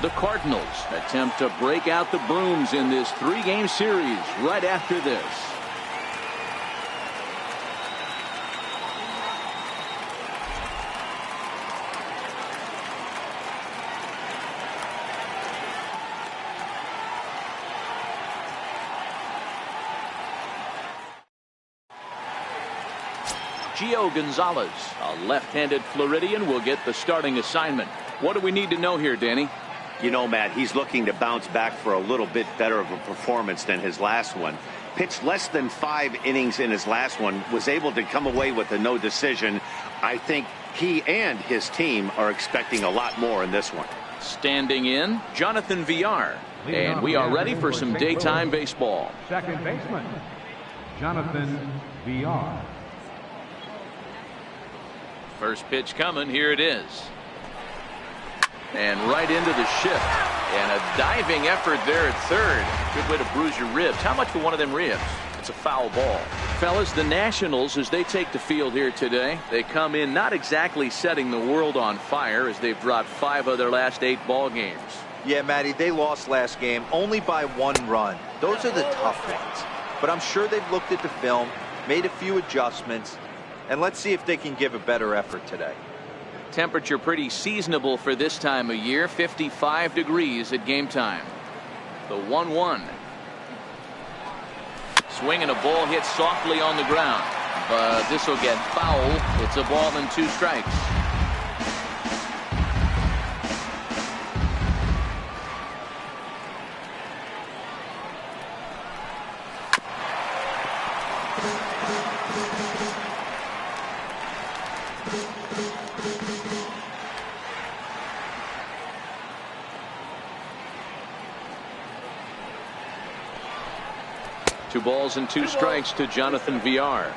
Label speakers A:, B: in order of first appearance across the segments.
A: The Cardinals attempt to break out the brooms in this 3-game series right after this. Gio Gonzalez, a left-handed Floridian, will get the starting assignment. What do we need to know here, Danny?
B: You know, Matt, he's looking to bounce back for a little bit better of a performance than his last one. Pitched less than 5 innings in his last one, was able to come away with a no decision. I think he and his team are expecting a lot more in this one.
A: Standing in, Jonathan Villar. And we are ready for some daytime baseball.
C: Second baseman, Jonathan Villar.
A: First pitch coming. Here it is. And right into the shift. And a diving effort there at third. Good way to bruise your ribs. How much for one of them ribs? It's a foul ball. Fellas, the Nationals, as they take the field here today, they come in not exactly setting the world on fire, as they've dropped 5 of their last 8 ball games.
D: Yeah, Matty, they lost last game only by 1 run. Those are the tough ones. But I'm sure they've looked at the film, made a few adjustments, and let's see if they can give a better effort today.
A: Temperature pretty seasonable for this time of year. 55 degrees at game time. The 1-1. Swinging a ball hit softly on the ground. But this will get foul. It's a ball and 2 strikes. Two balls and 2 strikes to Jonathan Villar.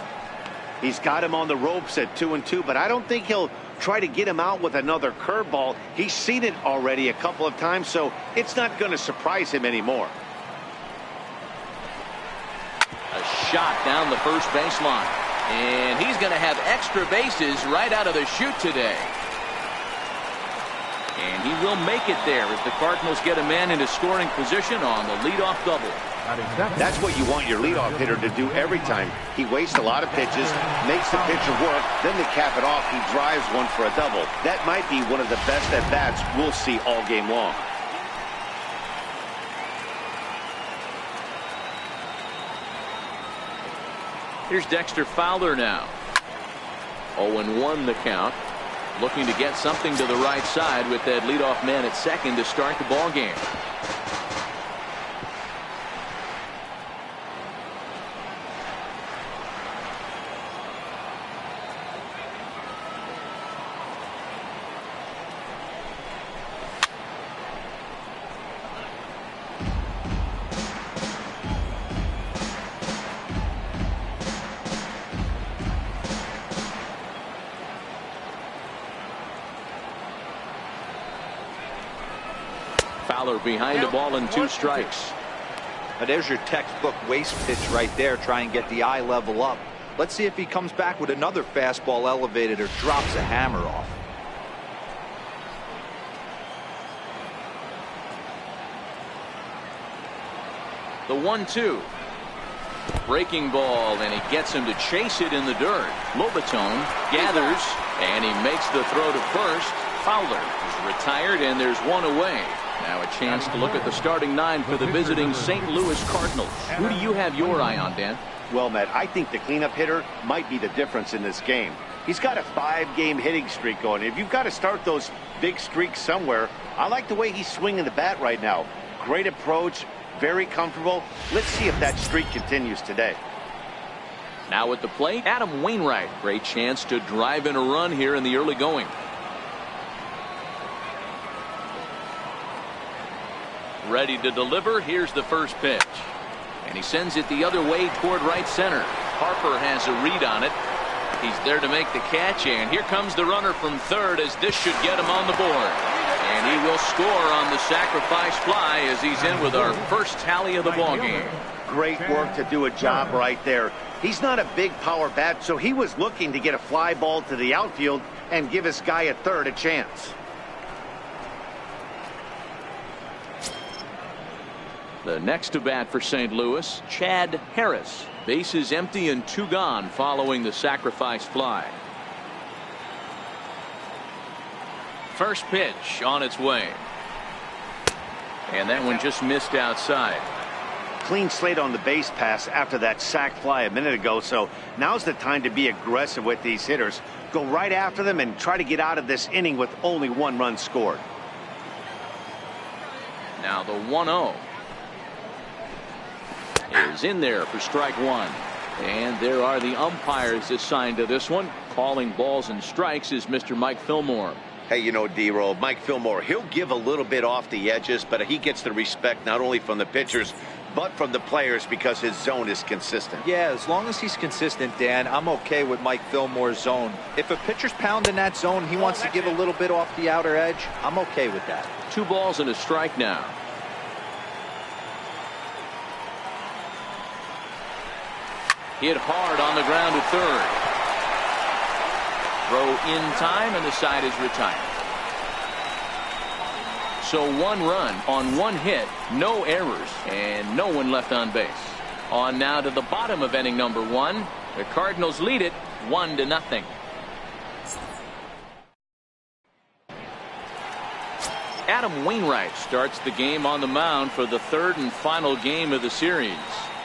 B: He's got him on the ropes at 2-2, but I don't think he'll try to get him out with another curveball. He's seen it already a couple of times, so it's not going to surprise him anymore.
A: A shot down the first baseline. And he's going to have extra bases right out of the chute today. And he will make it there as the Cardinals get a man into scoring position on the leadoff double.
B: That's what you want your leadoff hitter to do every time. He wastes a lot of pitches, makes the pitcher work, then to cap it off, he drives one for a double. That might be one of the best at-bats we'll see all game long.
A: Here's Dexter Fowler now. 0-1 the count. Looking to get something to the right side with that leadoff man at second to start the ball game. Fowler behind a ball and 2 strikes.
D: Now there's your textbook waste pitch right there. Try and get the eye level up. Let's see if he comes back with another fastball elevated or drops a hammer off.
A: The 1-2. Breaking ball, and he gets him to chase it in the dirt. Lobaton gathers, and he makes the throw to first. Fowler is retired, and there's 1 away. Now a chance to look at the starting 9 for the visiting St. Louis Cardinals. Who do you have your eye on, Dan?
B: Well, Matt, I think the cleanup hitter might be the difference in this game. He's got a 5-game hitting streak going. If you've got to start those big streaks somewhere, I like the way he's swinging the bat right now. Great approach, very comfortable. Let's see if that streak continues today.
A: Now at the plate, Adam Wainwright. Great chance to drive in a run here in the early going. Ready to deliver. Here's the first pitch. And he sends it the other way toward right center. Harper has a read on it. He's there to make the catch, and here comes the runner from third, as this should get him on the board. And he will score on the sacrifice fly as he's in with our first tally of the ball game.
B: Great work to do a job right there. He's not a big power bat, so he was looking to get a fly ball to the outfield and give his guy at third a chance.
A: The next to bat for St. Louis, Chad Harris. Bases empty and 2 gone following the sacrifice fly. First pitch on its way. And that one just missed outside.
B: Clean slate on the base pass after that sac fly a minute ago, so now's the time to be aggressive with these hitters. Go right after them and try to get out of this inning with only 1 run scored.
A: Now the 1-0 is in there for strike 1. And there are the umpires assigned to this one. Calling balls and strikes is Mr. Mike Fillmore.
B: Hey, you know, D-Roll, Mike Fillmore, he'll give a little bit off the edges, but he gets the respect not only from the pitchers, but from the players because his zone is consistent.
D: Yeah, as long as he's consistent, Dan, I'm okay with Mike Fillmore's zone. If a pitcher's pounding that zone, he wants to give a little bit off the outer edge, I'm okay with that.
A: 2 balls and a strike now. Hit hard on the ground to third. Throw in time and the side is retired. So 1 run on 1 hit, no errors, and no one left on base. On now to the bottom of inning number 1. The Cardinals lead it 1-0. Adam Wainwright starts the game on the mound for the 3rd and final game of the series.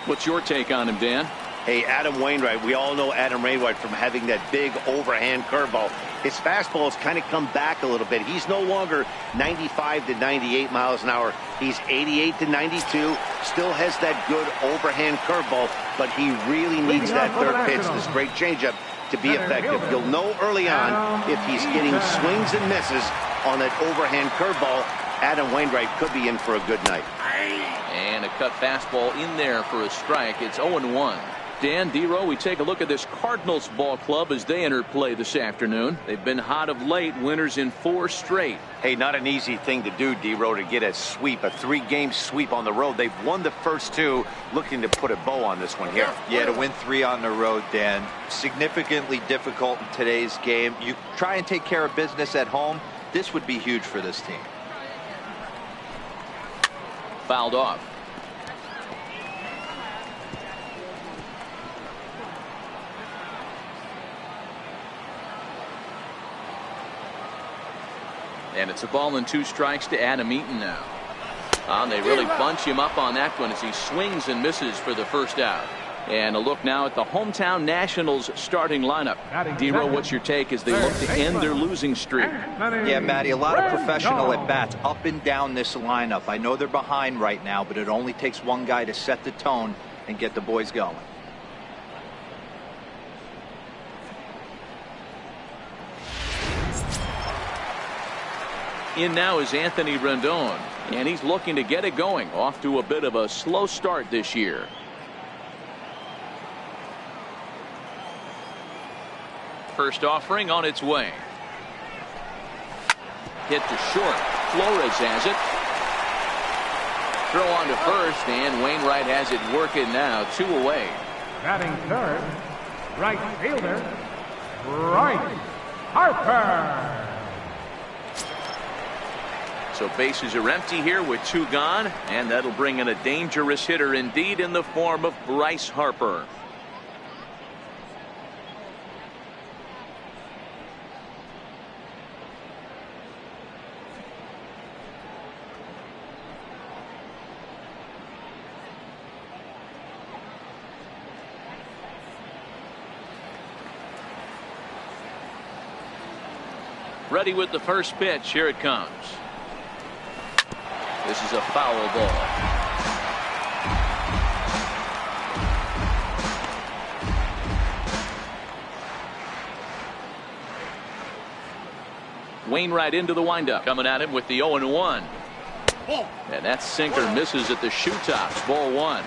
A: What's your take on him, Dan?
B: Hey, Adam Wainwright, we all know Adam Wainwright from having that big overhand curveball. His fastball has kind of come back a little bit. He's no longer 95 to 98 miles an hour. He's 88 to 92. Still has that good overhand curveball, but he really needs that 3rd pitch, this great changeup, to be effective. You'll know early on if he's getting swings and misses on that overhand curveball. Adam Wainwright could be in for a good night.
A: And a cut fastball in there for a strike. It's 0-1. Dan, D-Row, we take a look at this Cardinals ball club as they enter play this afternoon. They've been hot of late, winners in 4 straight.
B: Hey, not an easy thing to do, D-Row, to get a sweep, a 3-game sweep on the road. They've won the first 2, looking to put a bow on this one here.
D: Yeah, to win 3 on the road, Dan, significantly difficult in today's game. You try and take care of business at home, this would be huge for this team.
A: Fouled off. And it's a ball and 2 strikes to Adam Eaton now. They really bunch him up on that one as he swings and misses for the first out. And a look now at the hometown Nationals starting lineup. D-Row, what's your take as they look to end their losing streak?
D: Yeah, Matty, a lot of professional at-bats up and down this lineup. I know they're behind right now, but it only takes one guy to set the tone and get the boys going.
A: In now is Anthony Rendon, and he's looking to get it going. Off to a bit of a slow start this year. First offering on its way. Hit to short. Flores has it. Throw on to first, and Wainwright has it working now. 2 away.
C: Batting 3rd, right fielder, Bryce Harper.
A: So bases are empty here with 2 gone, and that'll bring in a dangerous hitter indeed in the form of Bryce Harper. Ready with the first pitch. Here it comes. This is a foul ball. Wainwright into the windup. Coming at him with the 0-1. And that sinker misses at the shoe tops. Ball 1.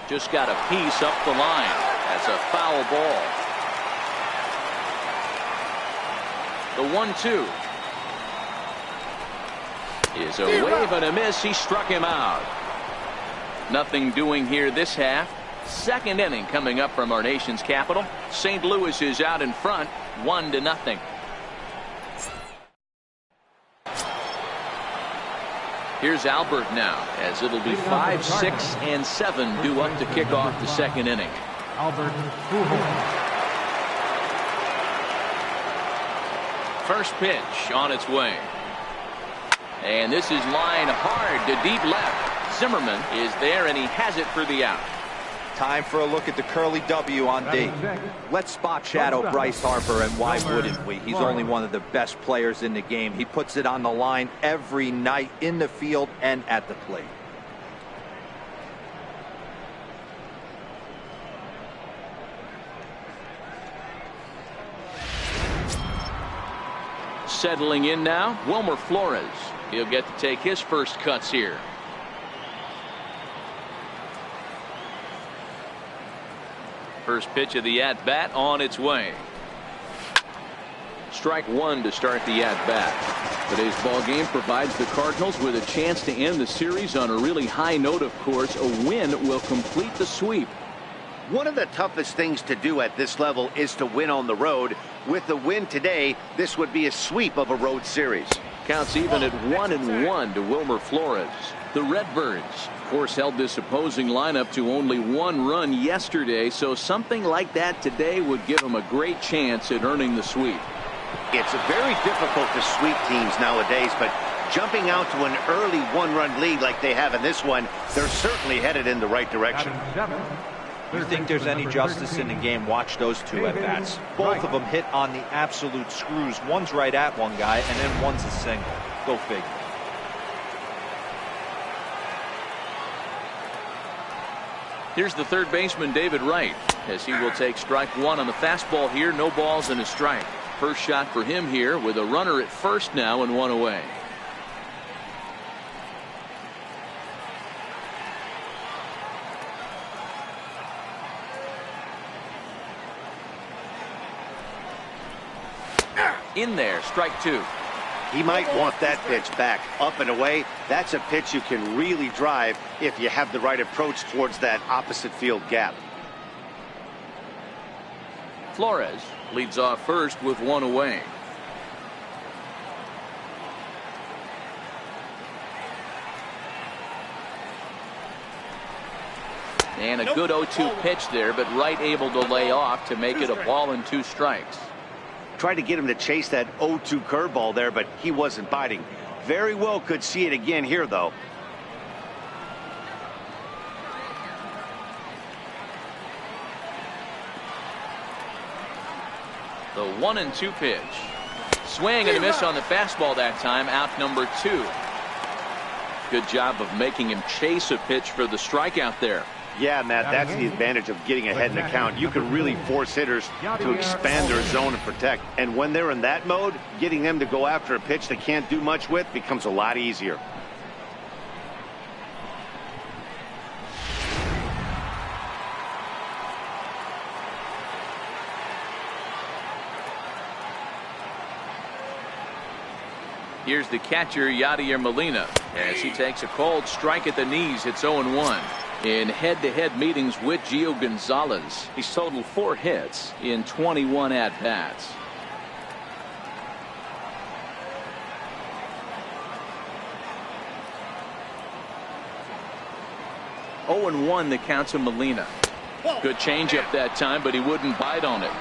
A: Just got a piece up the line. That's a foul ball. The 1-2 is a wave and a miss. He struck him out. Nothing doing here this half. Second inning coming up from our nation's capital. St. Louis is out in front, 1-0. Here's Albert now, as it'll be 5, 6, and 7 due up to kick off the second inning.
C: Albert.
A: First pitch on its way. And this is line hard to deep left. Zimmerman is there, and he has it for the out.
D: Time for a look at the Curly W on D. Let's spot shadow Bryce Harper, and why wouldn't we? He's only one of the best players in the game. He puts it on the line every night in the field and at the plate.
A: Settling in now, Wilmer Flores. He'll get to take his first cuts here. First pitch of the at-bat on its way. Strike one to start the at-bat. Today's ball game provides the Cardinals with a chance to end the series on a really high note, of course. A win will complete the sweep.
B: One of the toughest things to do at this level is to win on the road. With the win today, this would be a sweep of a road series.
A: Counts even at 1-1 to Wilmer Flores. The Redbirds, of course, held this opposing lineup to only one run yesterday, so something like that today would give them a great chance at earning the sweep.
B: It's very difficult to sweep teams nowadays, but jumping out to an early one-run lead like they have in this one, they're certainly headed in the right direction.
D: You think there's any justice in the game? Watch those two at-bats. Both of them hit on the absolute screws. One's right at one guy, and then one's a single. Go figure.
A: Here's the third baseman, David Wright, as he will take strike one on the fastball here. No balls and a strike. First shot for him here with a runner at first now and one away. In there, strike two.
B: He might want that pitch back. Up and away, that's a pitch you can really drive if you have the right approach towards that opposite field gap.
A: Flores leads off first with one away. And a good 0-2 pitch there, but Wright able to lay off to make it a ball and two strikes.
B: Tried to get him to chase that 0-2 curveball there, but he wasn't biting. Very well could see it again here, though.
A: The 1-2 pitch. Swing and a miss on the fastball that time. Out number two. Good job of making him chase a pitch for the strikeout there.
B: Yeah, Matt, that's the advantage of getting ahead in the count. You can really force hitters to expand their zone and protect. And when they're in that mode, getting them to go after a pitch they can't do much with becomes a lot easier.
A: Here's the catcher, Yadier Molina, as he takes a cold strike at the knees. It's 0-1. In head-to-head meetings with Gio Gonzalez, he's totaled 4 hits in 21 at-bats. Oh, 0-1 the count to Molina. Good changeup that time, but he wouldn't bite on it.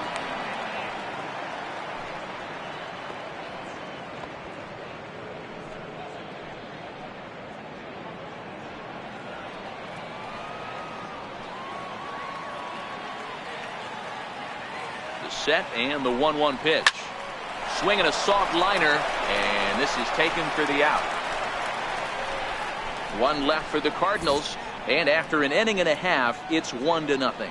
A: Set and the 1-1 pitch. Swinging a soft liner, and this is taken for the out. One left for the Cardinals, and after an inning and a half, it's 1-0.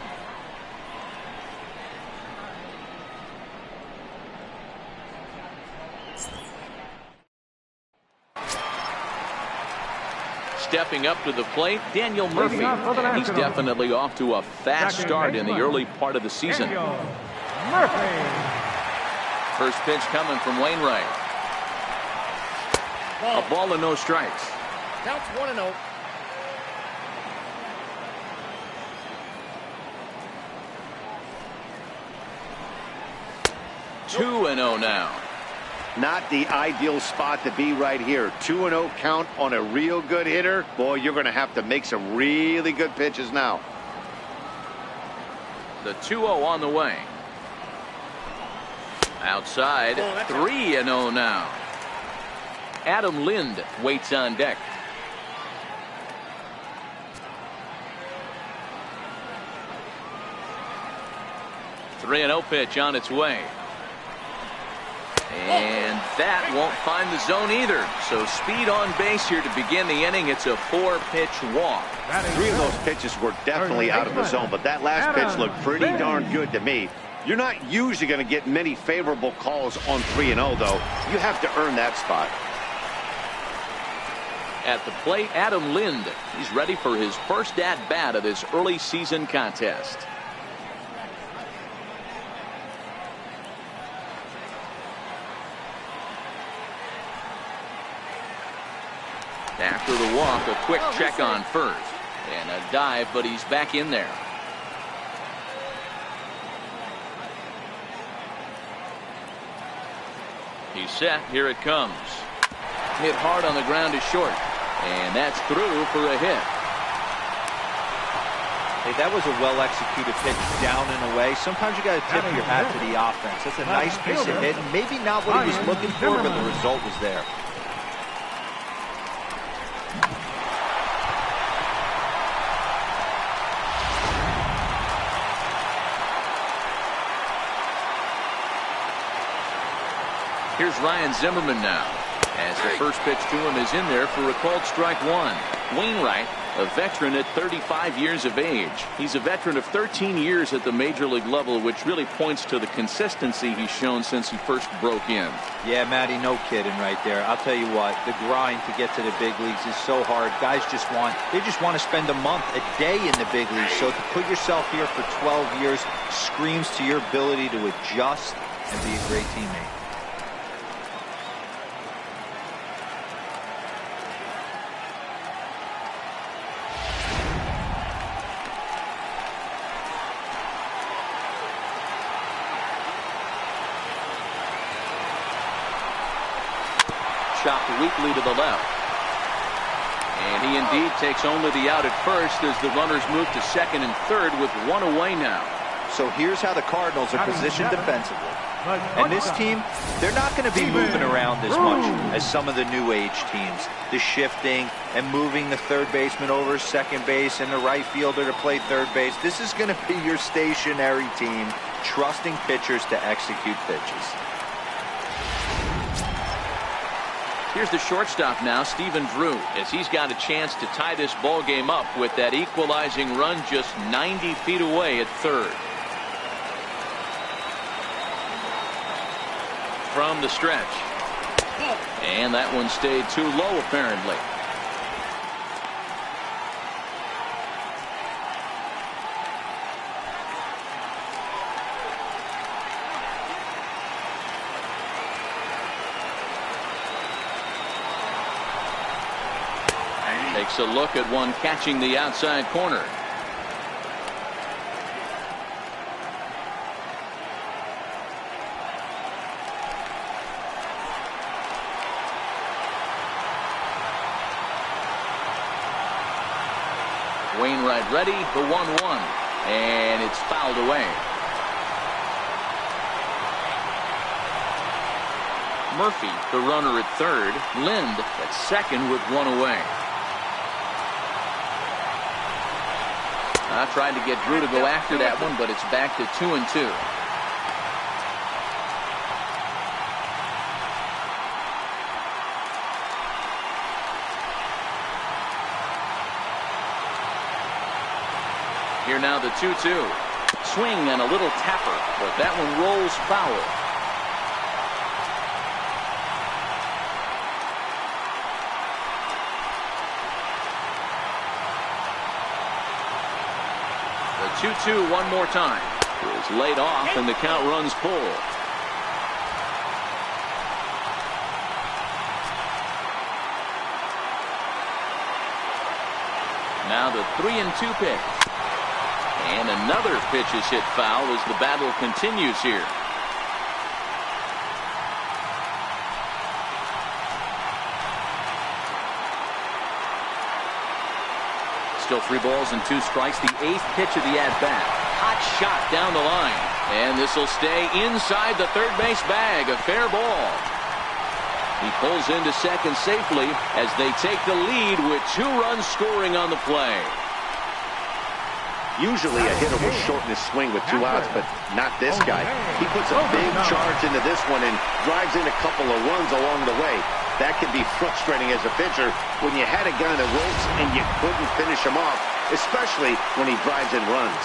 A: Stepping up to the plate, Daniel Murphy. And he's definitely off to a fast start in the early part of the season.
C: Murphy.
A: First pitch coming from Wainwright. A ball and no strikes.
E: Counts 1-0.
A: 2-0 now.
B: Not the ideal spot to be right here. 2-0 count on a real good hitter. Boy, you're going to have to make some really good pitches now.
A: The 2-0 on the way. Outside, 3-0 now. Adam Lind waits on deck. The 3-0 pitch on its way. And that won't find the zone either. So speed on base here to begin the inning. It's a 4-pitch walk.
B: 3 of those pitches were definitely out of the zone, but that last pitch looked pretty darn good to me. You're not usually going to get many favorable calls on 3-0, though. You have to earn that spot.
A: At the plate, Adam Lind. He's ready for his first at-bat of this early season contest. After the walk, a quick check on first. And a dive, but he's back in there. He's set. Here it comes. Hit hard on the ground is short. And that's through for a hit.
D: Hey, that was a well-executed pitch down and away. Sometimes you got to tip your hat to the offense. That's a nice piece of hit. Maybe not what he was looking for, but the result was there.
A: Here's Ryan Zimmerman now, as the first pitch to him is in there for a called strike one. Wainwright, a veteran at 35 years of age. He's a veteran of 13 years at the major league level, which really points to the consistency he's shown since he first broke in.
D: Yeah, Matty, no kidding right there. I'll tell you what, the grind to get to the big leagues is so hard. Guys just want to spend a month, a day in the big leagues. So to put yourself here for 12 years screams to your ability to adjust and be a great teammate.
A: Chopped weakly to the left. And he indeed takes only the out at first as the runners move to second and third with one away now.
D: So here's how the Cardinals are positioned defensively. And this team, they're not going to be moving around as much as some of the new age teams. The shifting and moving the third baseman over second base and the right fielder to play third base. This is going to be your stationary team, trusting pitchers to execute pitches.
A: Here's the shortstop now, Stephen Drew, as he's got a chance to tie this ball game up with that equalizing run just 90 feet away at third. From the stretch. And that one stayed too low, apparently. Takes a look at one catching the outside corner. Wainwright ready, the 1-1, and it's fouled away. Murphy, the runner at third. Lind at second with one away. I tried to get Drew to go after that one, but it's back to 2-2. Here now the 2-2. Swing and a little tapper, but that one rolls foul. The 2-2 one more time. Is laid off and the count runs full. Now the 3-2 pitch. And another pitch is hit foul as the battle continues here. Still 3 balls and 2 strikes. The 8th pitch of the at-bat. Hot shot down the line. And this will stay inside the third base bag. A fair ball. He pulls into second safely as they take the lead with 2 runs scoring on the play.
B: Usually a hitter will shorten his swing with 2 outs, but not this guy. He puts a big charge into this one and drives in a couple of runs along the way. That can be frustrating as a pitcher when you had a guy on the ropes and you couldn't finish him off, especially when he drives in runs.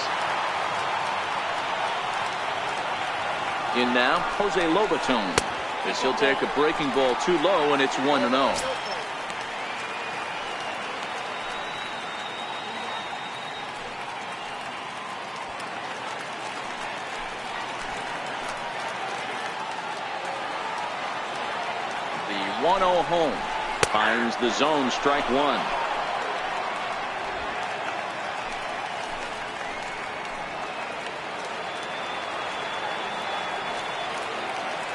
A: In now, Jose Lobaton. As he'll take a breaking ball too low, and it's 1-0. The 1-0 home. Finds the zone, strike 1.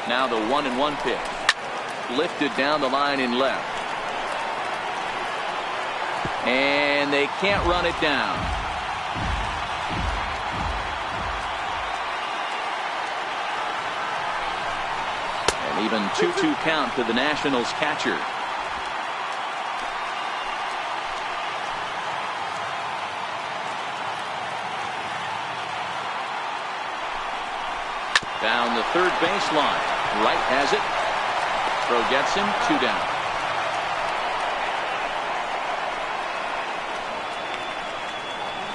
A: Now the 1-1 pitch. Lifted down the line in left. And they can't run it down. An even 2-2 count to the Nationals catcher. Down the third baseline. Wright has it. Throw gets him. 2 down.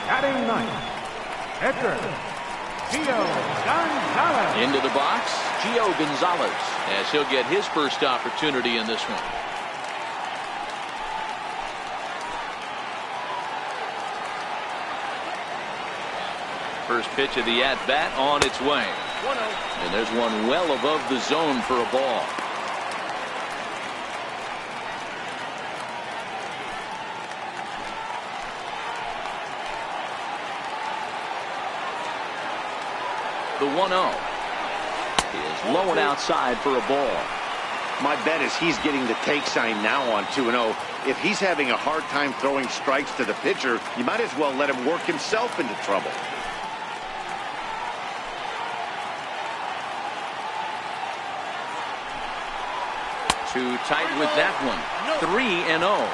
C: Batting ninth, pitcher, Gio Gonzalez.
A: Into the box, Gio Gonzalez, as he'll get his first opportunity in this one. First pitch of the at-bat on its way. And there's one well above the zone for a ball. The 1-0 is low and outside for a ball.
B: My bet is he's getting the take sign now on 2-0. If he's having a hard time throwing strikes to the pitcher, you might as well let him work himself into trouble.
A: Too tight with that one. 3-0.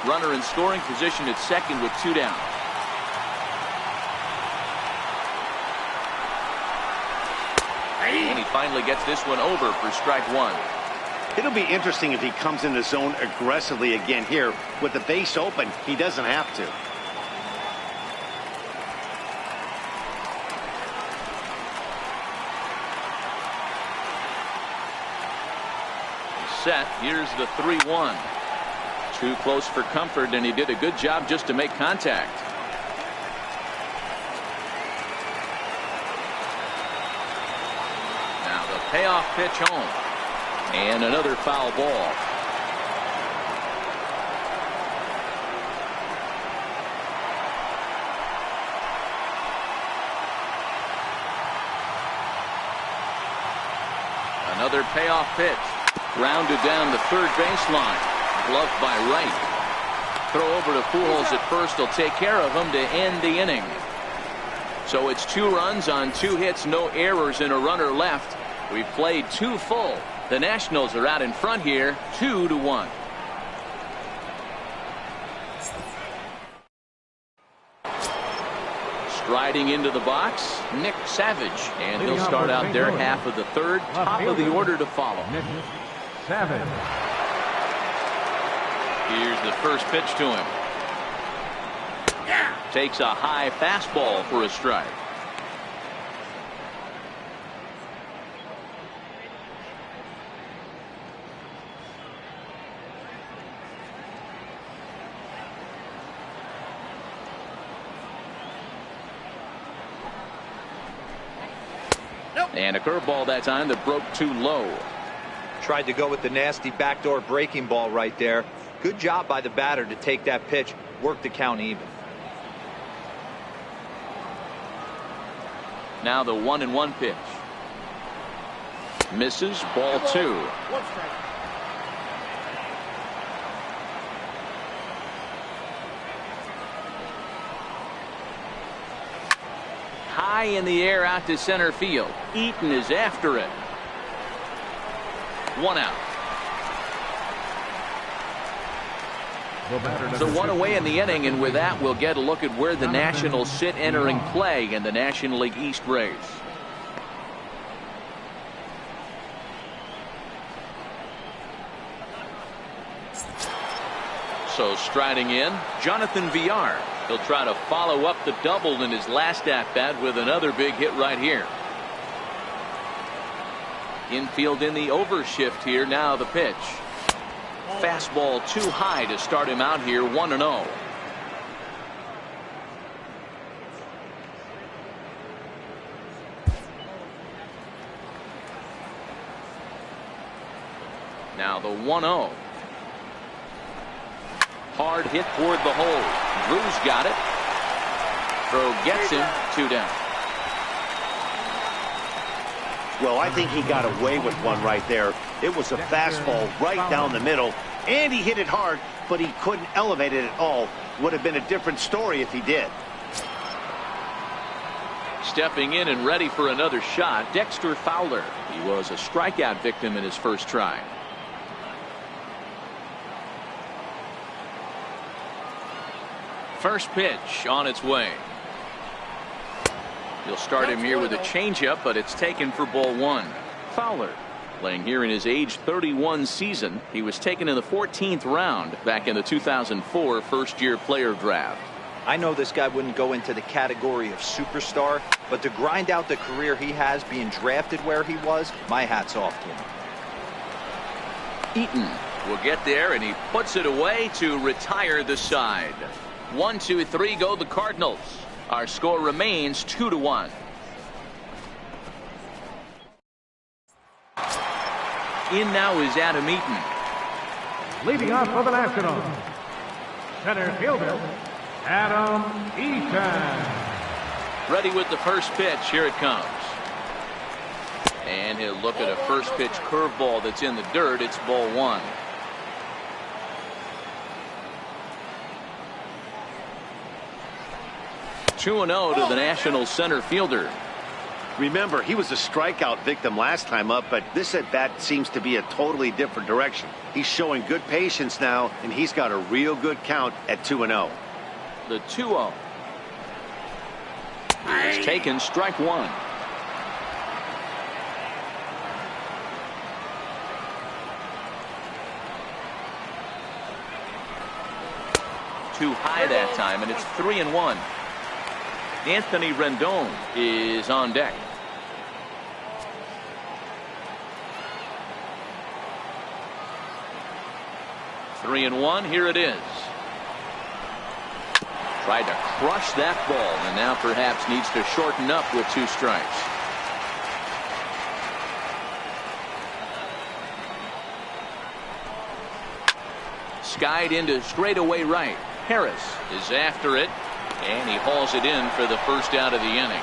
A: Runner in scoring position at second with 2 down. And he finally gets this one over for strike 1.
B: It'll be interesting if he comes in the zone aggressively again here. With the base open, he doesn't have to.
A: Set. Here's the 3-1. Too close for comfort, and he did a good job just to make contact. Now the payoff pitch home. And another foul ball. Another payoff pitch. Grounded down the third baseline. Gloved by Wright. Throw over to Pujols at first. Will take care of him to end the inning. So it's 2 runs on 2 hits, no errors, and a runner left. We've played 2 full. The Nationals are out in front here, 2-1. Striding into the box, Nick Savage, and he'll start out their half of the third. Top of the order to follow.
C: Savage.
A: Here's the first pitch to him. Takes a high fastball for a strike. And a curveball that time that broke too low.
D: Tried to go with the nasty backdoor breaking ball right there. Good job by the batter to take that pitch, work the count even.
A: Now the 1-1 pitch. Misses, ball 2. high in the air out to center field. Eaton is after it. 1 out. So 1 away in the inning, and with that we'll get a look at where the Nationals sit entering play in the National League East race. So striding in, Jonathan Villar. He'll try to follow up the double in his last at-bat with another big hit right here. Infield in the overshift here. Now the pitch. Fastball too high to start him out here. 1-0. Now the 1-0. Hard hit toward the hole. Drew's got it. Throw gets him. 2 down.
B: Well, I think he got away with one right there. It was a fastball right down the middle, and he hit it hard, but he couldn't elevate it at all. Would have been a different story if he did.
A: Stepping in and ready for another shot, Dexter Fowler. He was a strikeout victim in his first try. First pitch on its way. He'll start him here with a changeup, but it's taken for ball 1. Fowler playing here in his age 31 season. He was taken in the 14th round back in the 2004 first-year player draft.
D: I know this guy wouldn't go into the category of superstar, but to grind out the career he has being drafted where he was, my hat's off to him.
A: Eaton will get there, and he puts it away to retire the side. 1, 2, 3 go the Cardinals. Our score remains 2-1. In now is Adam Eaton.
C: Leading off for the Nationals, center fielder, Adam Eaton.
A: Ready with the first pitch. Here it comes. And he'll look at a first pitch curveball that's in the dirt. It's ball 1. Two 2-0 to the Nationals center fielder.
B: Remember, he was a strikeout victim last time up, but this at-bat seems to be a totally different direction. He's showing good patience now, and he's got a real good count at 2-0.
A: The 2-0 is taken. Strike 1. Too high that time, and it's 3-1. Anthony Rendon is on deck. Three and one. Here it is. Tried to crush that ball, and now perhaps needs to shorten up with 2 strikes. Skied into straightaway right. Harris is after it, and he hauls it in for the first out of the inning.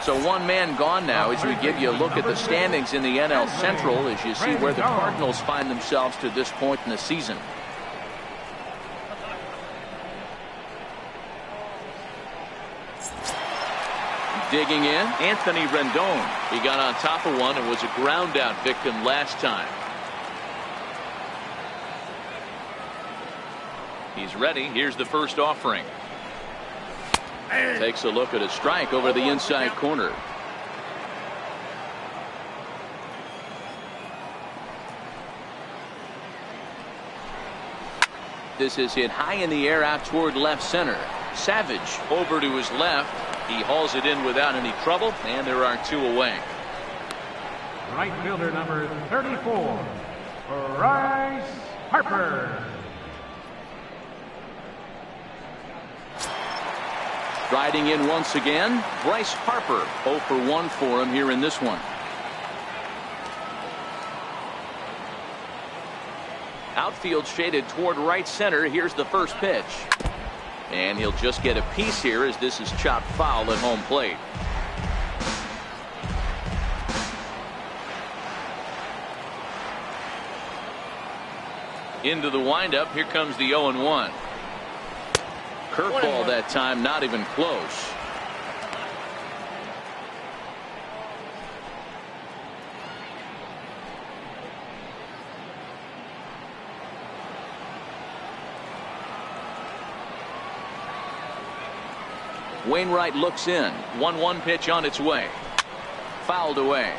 A: So 1 man gone now as we give you a look at the standings in the NL Central as you see where the Cardinals find themselves to this point in the season. Digging in, Anthony Rendon. He got on top of one and was a ground out victim last time. He's ready. Here's the first offering. Takes a look at a strike over the inside corner. This is hit high in the air out toward left center. Savage over to his left. He hauls it in without any trouble, and there are 2 away.
C: Right fielder number 34, Bryce Harper.
A: Riding in once again, Bryce Harper. 0 for 1 for him here in this one. Outfield shaded toward right center. Here's the first pitch. And he'll just get a piece here as this is chopped foul at home plate. Into the windup. Here comes the 0-1. Curveball that time, not even close. Wainwright looks in. 1-1 pitch on its way. Fouled away.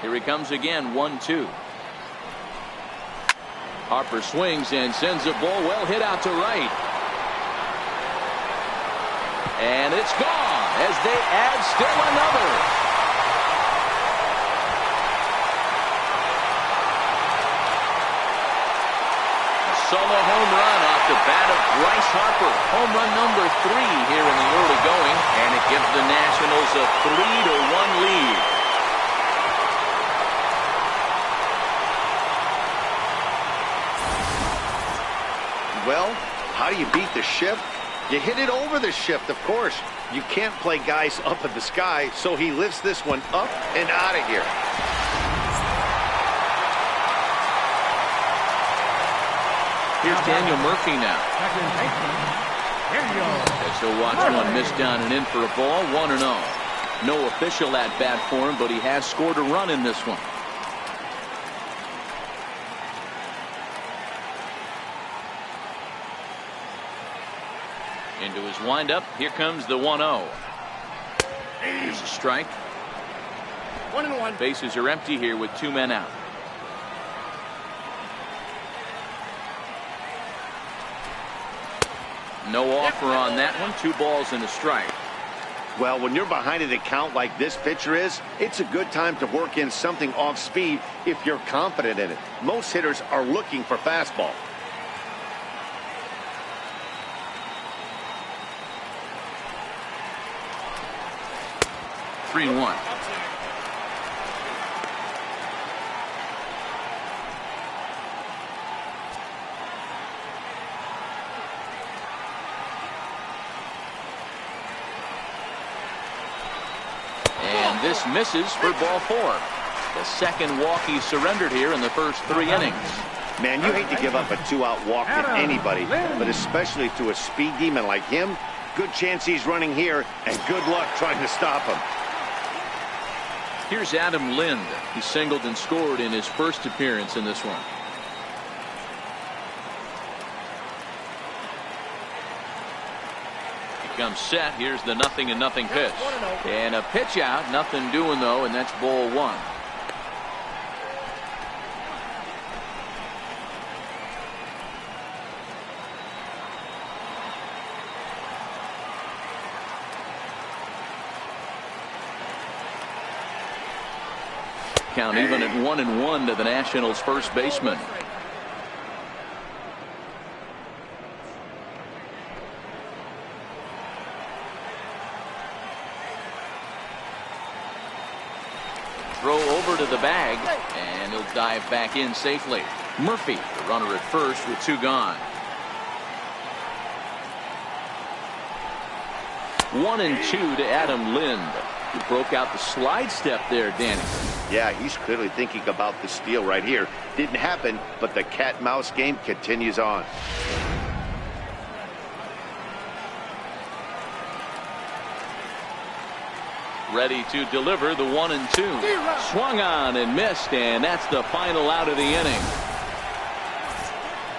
A: Here he comes again. 1-2. Harper swings and sends a ball well hit out to right. And it's gone as they add still another. A solo home run off the bat of Bryce Harper. Home run number 3 here in the early going, and it gives the Nationals a 3-1 lead.
B: Well, how do you beat the shift? You hit it over the shift, of course. You can't play guys up in the sky, so he lifts this one up and out of here.
A: Here's Daniel Murphy now. As he'll watch one miss down and in for a ball. 1-0. No official at bat for him, but he has scored a run in this one. Into his windup. Here comes the 1-0. Here's a strike.
E: 1-1.
A: Bases are empty here with 2 men out. No offer on that one. 2 balls and a strike.
B: Well, when you're behind an account like this pitcher is, it's a good time to work in something off speed if you're confident in it. Most hitters are looking for fastball.
A: 3-1. And this misses for ball 4. The second walk he surrendered here in the first 3 innings.
B: Man, you hate to give up a 2-out walk to anybody, but especially to a speed demon like him. Good chance he's running here, and good luck trying to stop him.
A: Here's Adam Lind. He singled and scored in his first appearance in this one. He comes set. Here's the 0-0 pitch. And a pitch out. Nothing doing though, and that's ball 1. Count even at 1-1 to the Nationals' first baseman. Throw over to the bag, and he'll dive back in safely. Murphy, the runner at first with 2 gone. 1-2 to Adam Lind. He broke out the slide step there, Danny.
B: Yeah, he's clearly thinking about the steal right here. Didn't happen, but the cat-mouse game continues on.
A: Ready to deliver the 1-2. Swung on and missed, and that's the final out of the inning.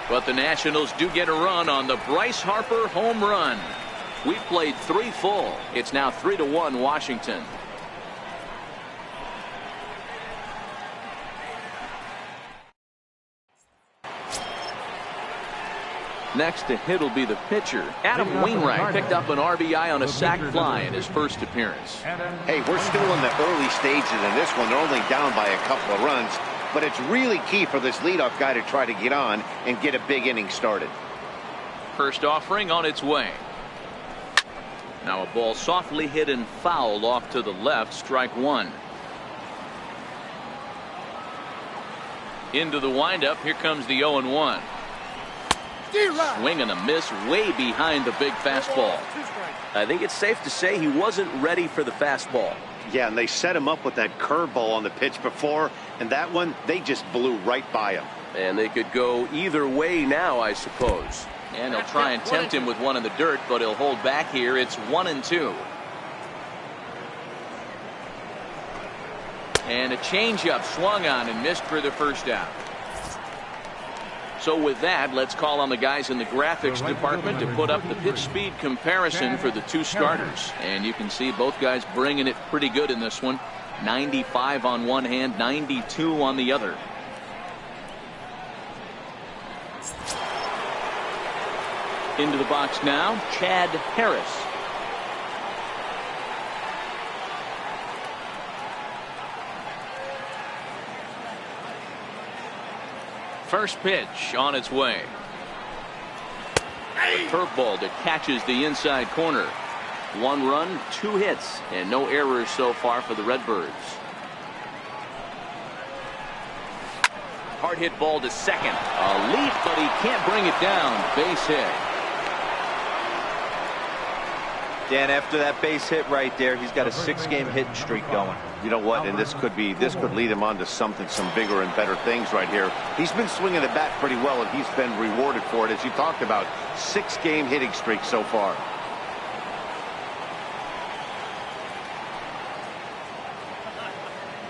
A: But the Nationals do get a run on the Bryce Harper home run. We've played 3 full. It's now 3-1 Washington. Next to hit will be the pitcher. Adam Wainwright picked up an RBI on a sac fly in his first appearance.
B: Hey, we're still in the early stages in this one. They're only down by a couple of runs, but it's really key for this leadoff guy to try to get on and get a big inning started.
A: First offering on its way. Now a ball softly hit and fouled off to the left. Strike 1. Into the windup. Here comes the 0-1. Swing and a miss way behind the big fastball. I think it's safe to say he wasn't ready for the fastball.
B: Yeah, and they set him up with that curveball on the pitch before, and that one, they just blew right by him.
F: And they could go either way now, I suppose.
A: And he'll try and tempt him with one in the dirt, but he'll hold back here. It's 1-2. And a changeup swung on and missed for the first out. So with that, let's call on the guys in the graphics department to put up the pitch speed comparison for the two starters. And you can see both guys bringing it pretty good in this one. 95 on one hand, 92 on the other. Into the box now, Chad Harris. First pitch on its way. A curveball that catches the inside corner. 1 run, 2 hits, and no errors so far for the Redbirds. Hard hit ball to second. A leap, but he can't bring it down. Base hit.
D: Dan, after that base hit right there, he's got a 6-game hitting streak going.
B: You know what? And this could lead him on to some bigger and better things right here. He's been swinging the bat pretty well, and he's been rewarded for it, as you talked about. 6-game hitting streak so far.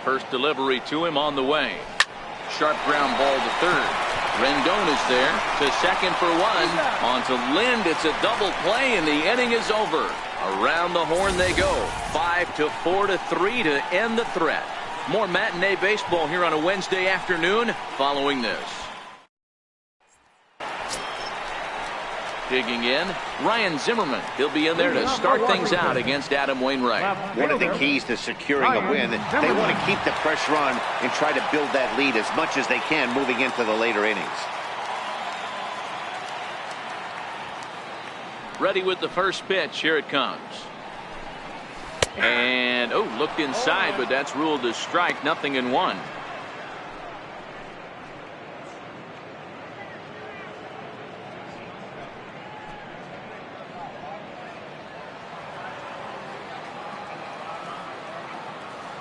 A: First delivery to him on the way. Sharp ground ball to third. Rendon is there to second for 1. On to Lind. It's a double play, and the inning is over. Around the horn they go. 5-4-3 to end the threat. More matinee baseball here on a Wednesday afternoon following this. Digging in, Ryan Zimmerman. He'll be in there to start things out against Adam Wainwright.
B: One of the keys to securing a win, they want to keep the pressure on and try to build that lead as much as they can moving into the later innings.
A: Ready with the first pitch. Here it comes. And, looked inside, but that's ruled a strike. 0-1.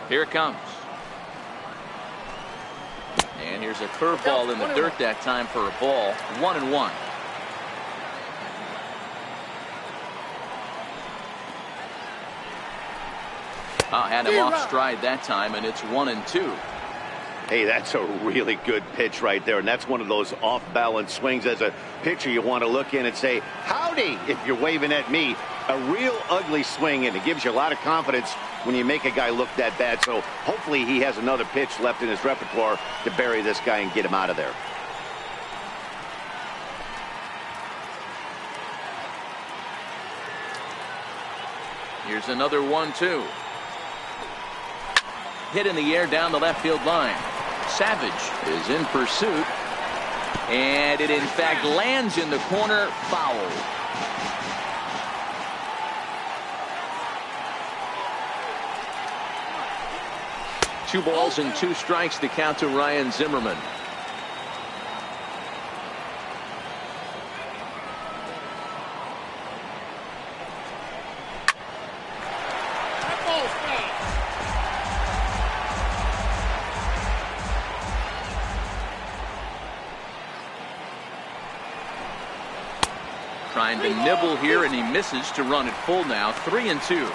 A: Here it comes. And here's a curveball in the dirt that time for a ball. 1-1. Had him off stride that time, and it's 1-2.
B: Hey, that's a really good pitch right there, and that's one of those off-balance swings. As a pitcher, you want to look in and say, howdy, if you're waving at me. A real ugly swing, and it gives you a lot of confidence when you make a guy look that bad. So hopefully he has another pitch left in his repertoire to bury this guy and get him out of there.
A: Here's another 1-2. Hit in the air down the left field line. Savage is in pursuit, and it in fact lands in the corner. Foul. Two balls and 2 strikes to count to Ryan Zimmerman. Trying to nibble here, and he misses to run it full now. 3-2.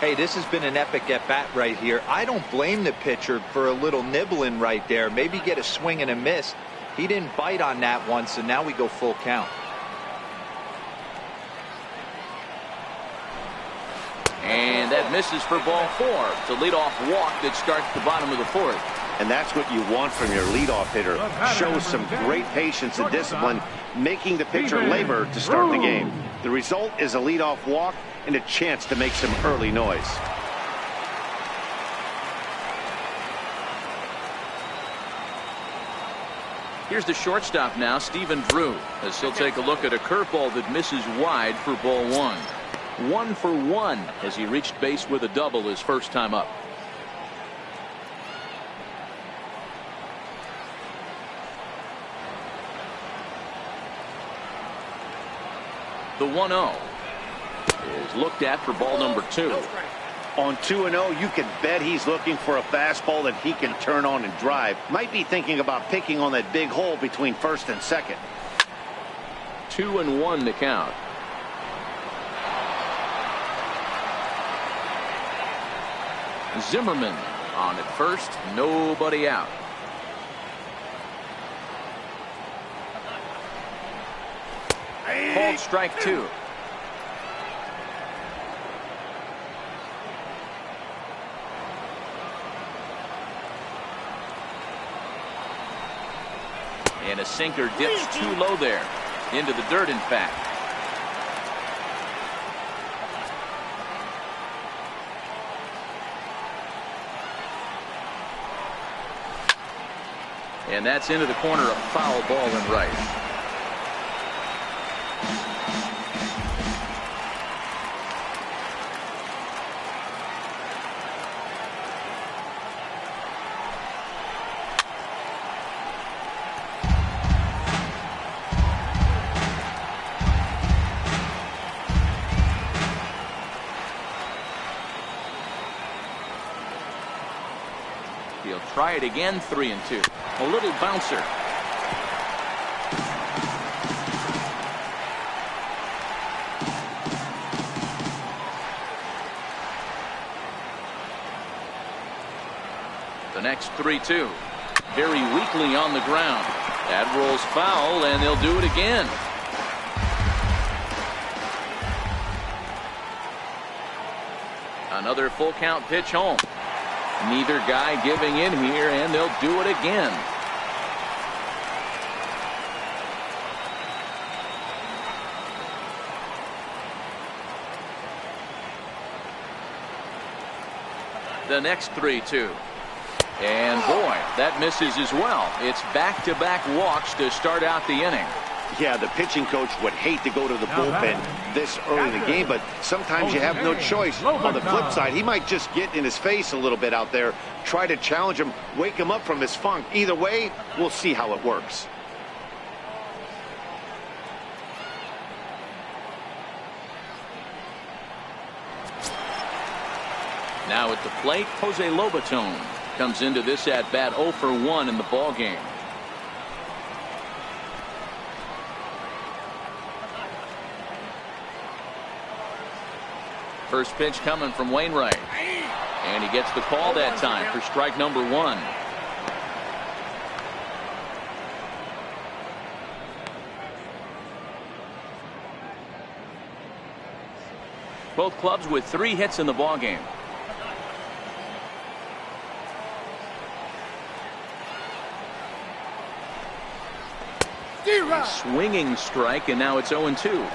D: Hey, this has been an epic at-bat right here. I don't blame the pitcher for a little nibbling right there. Maybe get a swing and a miss. He didn't bite on that one, so now we go full count.
A: And that misses for ball 4. It's a leadoff walk that starts the bottom of the 4th.
B: And that's what you want from your leadoff hitter. Show some great patience and discipline, making the pitcher labor to start the game. The result is a leadoff walk and a chance to make some early noise.
A: Here's the shortstop now, Stephen Drew, as he'll take a look at a curveball that misses wide for ball 1. 1 for 1 as he reached base with a double his first time up. The 1-0 is looked at for ball number 2.
B: On 2-0, you can bet he's looking for a fastball that he can turn on and drive. Might be thinking about picking on that big hole between first and second.
A: 2-1 to count. Zimmerman on at first, nobody out. Called strike 2. And a sinker dips too low there. Into the dirt, in fact. And that's into the corner, a foul ball and right. He'll try it again, 3-2. A little bouncer. The next 3-2. Very weakly on the ground. That rolls foul, and they'll do it again. Another full count pitch home. Neither guy giving in here, and they'll do it again. The next 3-2. And boy, that misses as well. It's back-to-back walks to start out the inning.
B: Yeah, the pitching coach would hate to go to the bullpen this early in the game, but sometimes you have no choice. On the flip side, he might just get in his face a little bit out there, try to challenge him, wake him up from his funk. Either way, we'll see how it works.
A: Now at the plate, Jose Lobaton comes into this at-bat 0 for 1 in the ballgame. First pitch coming from Wainwright. And he gets the call that time for strike number 1. Both clubs with 3 hits in the ballgame. A swinging strike, and now it's 0-2.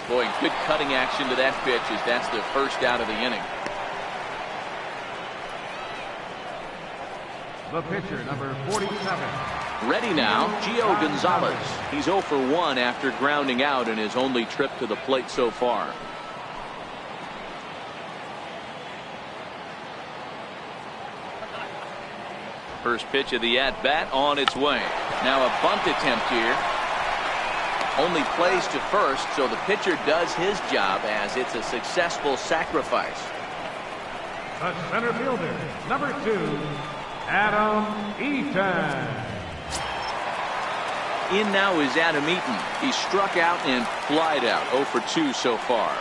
A: Boy, good cutting action to that pitch as that's the first out of the inning.
C: The pitcher, number 47.
A: Ready now, Gio Gonzalez. He's 0 for 1 after grounding out in his only trip to the plate so far. First pitch of the at-bat on its way. Now a bunt attempt here. Only plays to first, so the pitcher does his job as it's a successful sacrifice.
C: The center fielder, number 2, Adam Eaton.
A: In now is Adam Eaton. He struck out and flied out. 0 for 2 so far.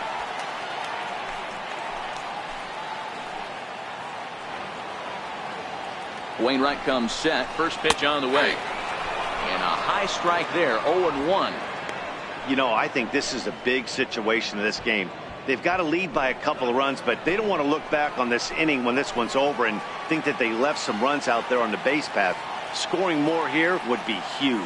A: Wainwright comes set. First pitch on the way. And a high strike there. 0-1.
B: You know, I think this is a big situation in this game. They've got to lead by a couple of runs, but they don't want to look back on this inning when this one's over and think that they left some runs out there on the base path. Scoring more here would be huge.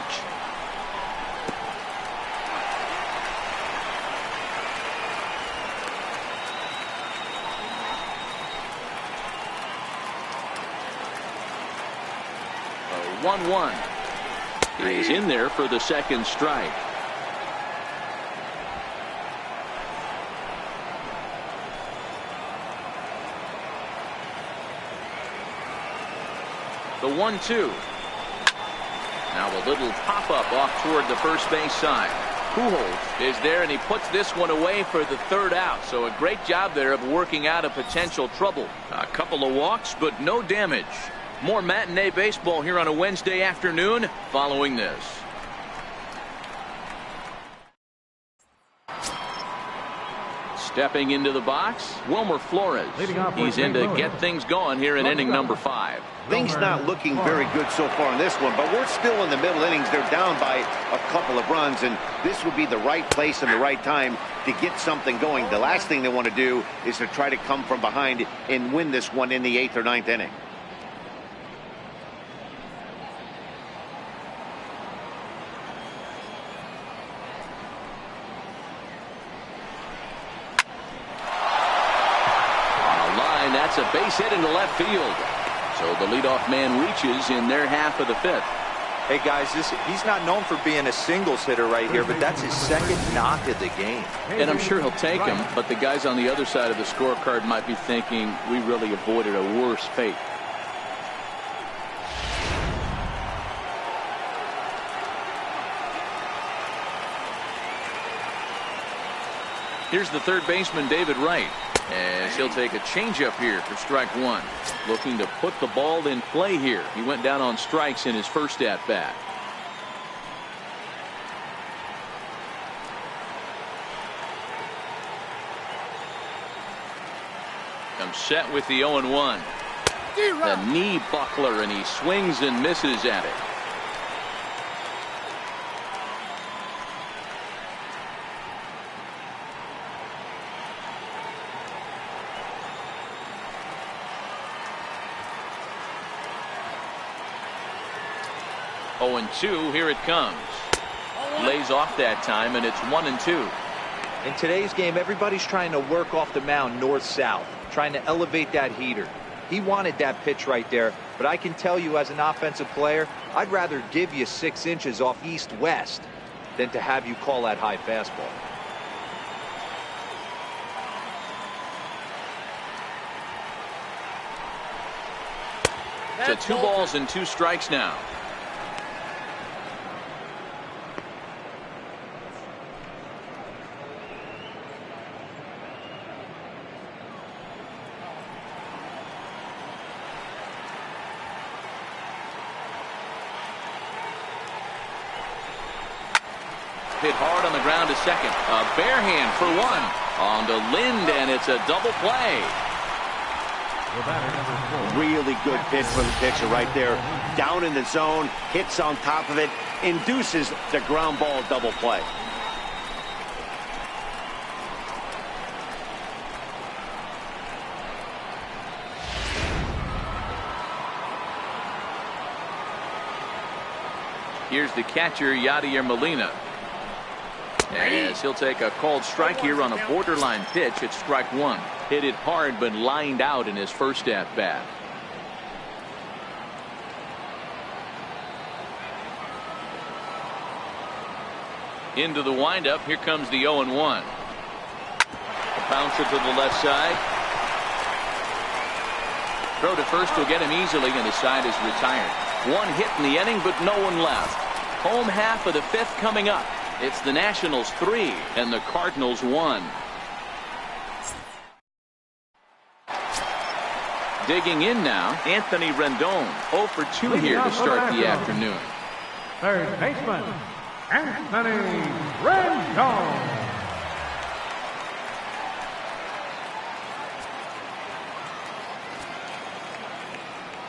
A: 1-1. He's in there for the second strike. The 1-2. Now a little pop-up off toward the first base side. Pujols is there, and he puts this one away for the third out. So a great job there of working out a potential trouble. A couple of walks, but no damage. More matinee baseball here on a Wednesday afternoon following this. Stepping into the box, Wilmer Flores. He's in to get things going here in inning number 5.
B: Things not looking very good so far in this one, but we're still in the middle innings. They're down by a couple of runs, and this would be the right place and the right time to get something going. The last thing they want to do is to try to come from behind and win this one in the 8th or 9th inning.
A: That's a base hit into left field. So the leadoff man reaches in their half of the 5th.
D: Hey guys, he's not known for being a singles hitter right here, but that's his second knock of the game.
A: And I'm sure he'll take him, but the guys on the other side of the scorecard might be thinking we really avoided a worse fate. Here's the third baseman, David Wright, as he'll take a changeup here for strike 1. Looking to put the ball in play here. He went down on strikes in his first at bat. Comes set with the 0-1. The knee buckler, and he swings and misses at it. Oh, 0-2, here it comes. Lays off that time, and it's 1-2.
D: In today's game, everybody's trying to work off the mound north-south, trying to elevate that heater. He wanted that pitch right there, but I can tell you as an offensive player, I'd rather give you 6 inches off east-west than to have you call that high fastball.
A: So 2 balls and 2 strikes now. Hit hard on the ground to second. A bare hand for 1. On to Lind, and it's a double play.
B: Really good pitch from the pitcher right there. Down in the zone, hits on top of it, induces the ground ball double play.
A: Here's the catcher, Yadier Molina. As he'll take a called strike here on a borderline pitch at strike 1. Hit it hard, but lined out in his first at bat. Into the windup. Here comes the 0-1. A bouncer to the left side. Throw to first will get him easily, and his side is retired. 1 hit in the inning, but no one left. Home half of the 5th coming up. It's the Nationals 3 and the Cardinals 1. Digging in now, Anthony Rendon. 0 for 2 here to start the afternoon.
C: Third baseman, Anthony Rendon.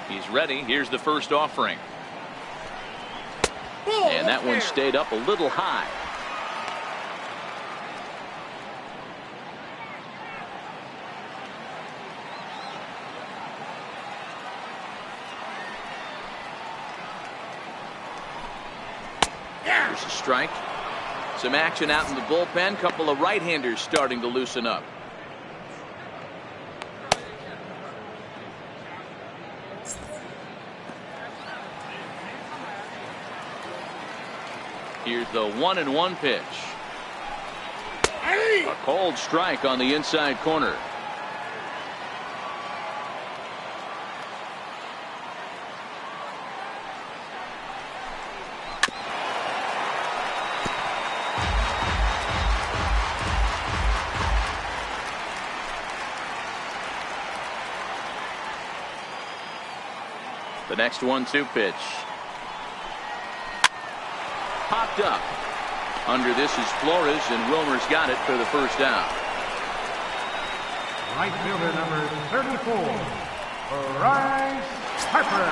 A: He's ready. Here's the first offering. And that one stayed up a little high. There's a strike. Some action out in the bullpen. Couple of right-handers starting to loosen up. Here's the 1-1 pitch. A cold strike on the inside corner. The next 1-2 pitch. Popped up. Under this is Flores, and Wilmer's got it for the first down.
C: Right fielder number 34, Bryce Harper.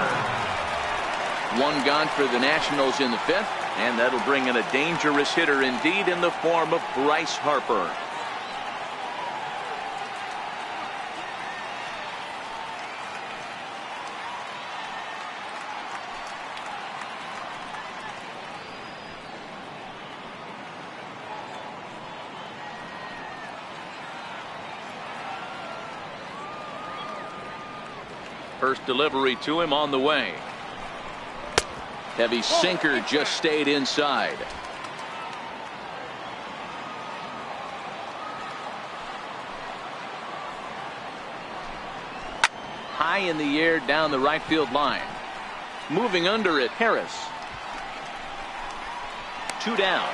A: One gone for the Nationals in the 5th, and that'll bring in a dangerous hitter indeed in the form of Bryce Harper. First delivery to him on the way. Heavy sinker just stayed inside. High in the air down the right field line. Moving under it, Harris. 2 down.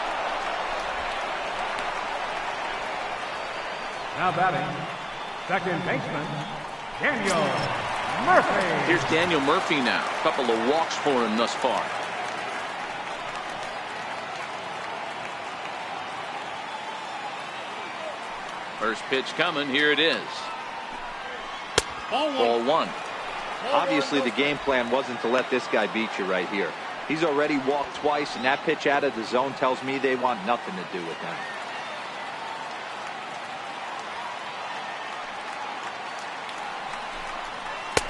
C: Now batting, second baseman, Daniel Murphy.
A: Here's Daniel Murphy now. A couple of walks for him thus far. First pitch coming. Here it is. Ball one.
D: Obviously, the game plan wasn't to let this guy beat you right here. He's already walked twice, and that pitch out of the zone tells me they want nothing to do with him.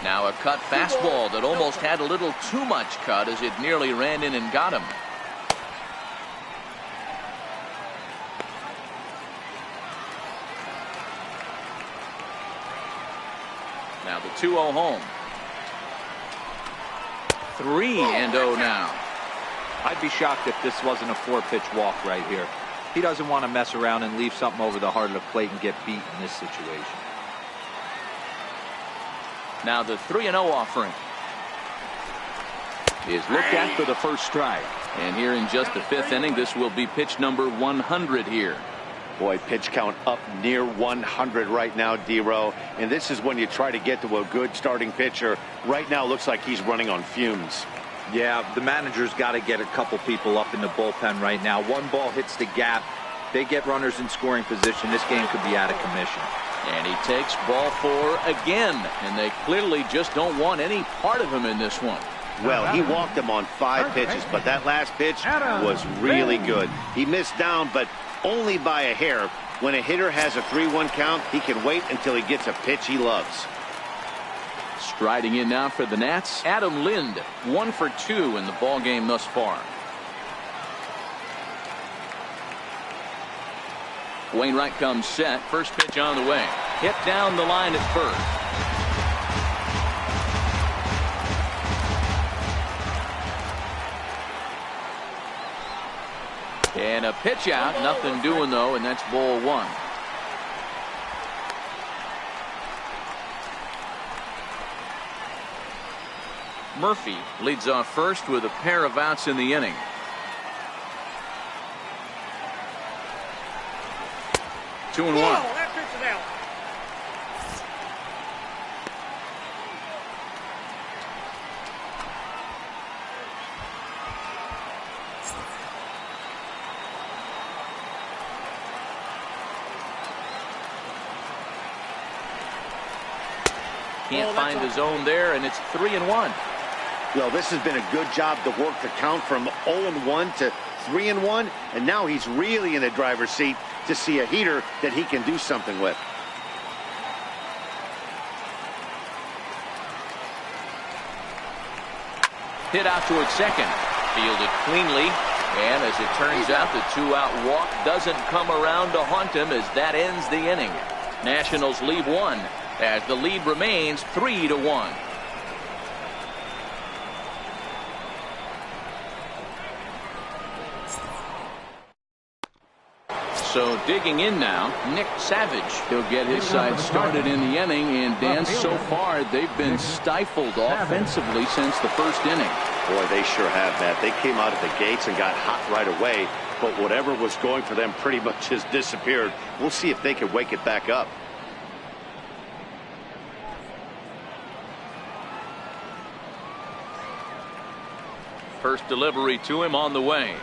A: Now a cut fastball that almost had a little too much cut as it nearly ran in and got him. Now the 2-0 home. 3-0 now.
D: I'd be shocked if this wasn't a 4-pitch walk right here. He doesn't want to mess around and leave something over the heart of the plate and get beat in this situation.
A: Now the 3-0 offering is looked at for the first strike. And here in just the 5th inning, this will be pitch number 100 here.
B: Boy, pitch count up near 100 right now, D-Row. And this is when you try to get to a good starting pitcher. Right now looks like he's running on fumes.
D: Yeah, the manager's got to get a couple people up in the bullpen right now. One ball hits the gap. They get runners in scoring position. This game could be out of commission.
A: And he takes ball 4 again. And they clearly just don't want any part of him in this one.
B: Well, he walked him on 5 pitches, but that last pitch was really good. He missed down, but only by a hair. When a hitter has a 3-1 count, he can wait until he gets a pitch he loves.
A: Striding in now for the Nats, Adam Lind, 1 for 2 in the ball game thus far. Wainwright comes set. First pitch on the way. Hit down the line at first. And a pitch out. Nothing doing though, and that's ball 1. Murphy leads off first with a pair of outs in the inning. Two and 1.
E: That pitch is out.
A: Can't find the zone there, and it's 3-1.
B: Well, this has been a good job to work the count from 0-1 to 3-1, and now he's really in the driver's seat to see a heater that he can do something with.
A: Hit out towards second. Fielded cleanly. And as it turns out, the 2-out walk doesn't come around to haunt him as that ends the inning. Nationals leave 1 as the lead remains 3-1. So digging in now, Nick Savage. He'll get his side started in the inning. And Dan, so far they've been stifled offensively since the first inning.
B: Boy, they sure have, Matt. They came out of the gates and got hot right away. But whatever was going for them pretty much has disappeared. We'll see if they can wake it back up.
A: First delivery to him on the way.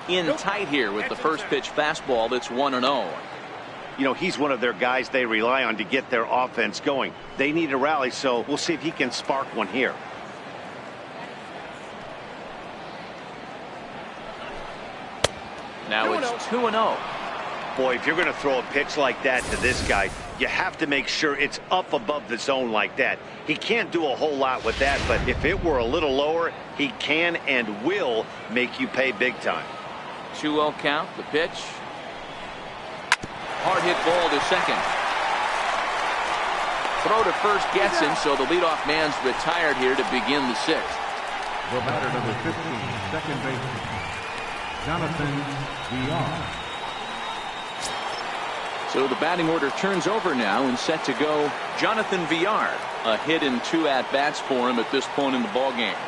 A: In tight here with the first pitch fastball. That's 1-0.
B: You know, he's one of their guys they rely on to get their offense going. They need a rally, so we'll see if he can spark one here.
A: Now it's 2-0.
B: Boy, if you're going to throw a pitch like that to this guy, you have to make sure it's up above the zone like that. He can't do a whole lot with that, but if it were a little lower, he can and will make you pay big time.
A: 2-0 count, the pitch. Hard hit ball to second. Throw to first gets him, so the leadoff man's retired here to begin the sixth.
C: The batter, number 15, second baseman, Jonathan Villar.
A: So the batting order turns over now and set to go Jonathan Villar. A hit in 2 at-bats for him at this point in the ballgame.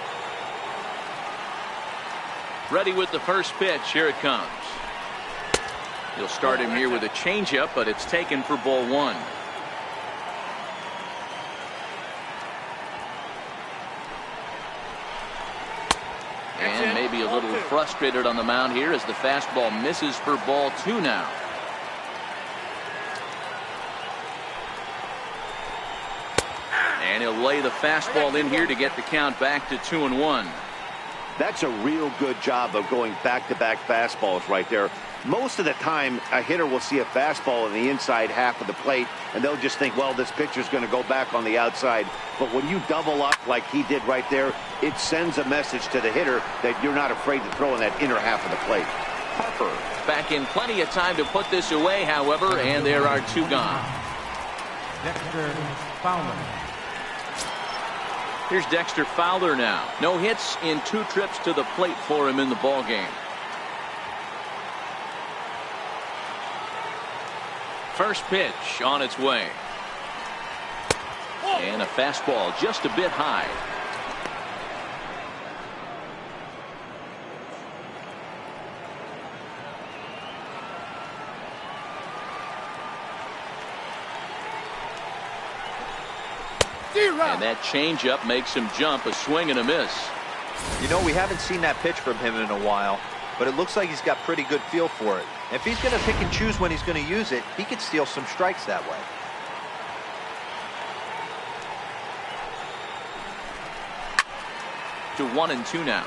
A: Ready with the first pitch. Here it comes. He'll start him here with a changeup, but it's taken for ball 1. And maybe a little frustrated on the mound here as the fastball misses for ball 2 now. And he'll lay the fastball in here to get the count back to 2-1.
B: That's a real good job of going back-to-back fastballs right there. Most of the time, a hitter will see a fastball in the inside half of the plate, and they'll just think, well, this pitcher's going to go back on the outside. But when you double up like he did right there, it sends a message to the hitter that you're not afraid to throw in that inner half of the plate.
A: Harper back in plenty of time to put this away, however, and there are 2 gone.
C: Dexter Fowler.
A: Here's Dexter Fowler now. No hits in 2 trips to the plate for him in the ballgame. First pitch on its way. And a fastball just a bit high. And that changeup makes him jump. A swing and a miss.
D: You know, we haven't seen that pitch from him in a while, but it looks like he's got pretty good feel for it. If he's going to pick and choose when he's going to use it, he could steal some strikes that way.
A: To 1-2 now.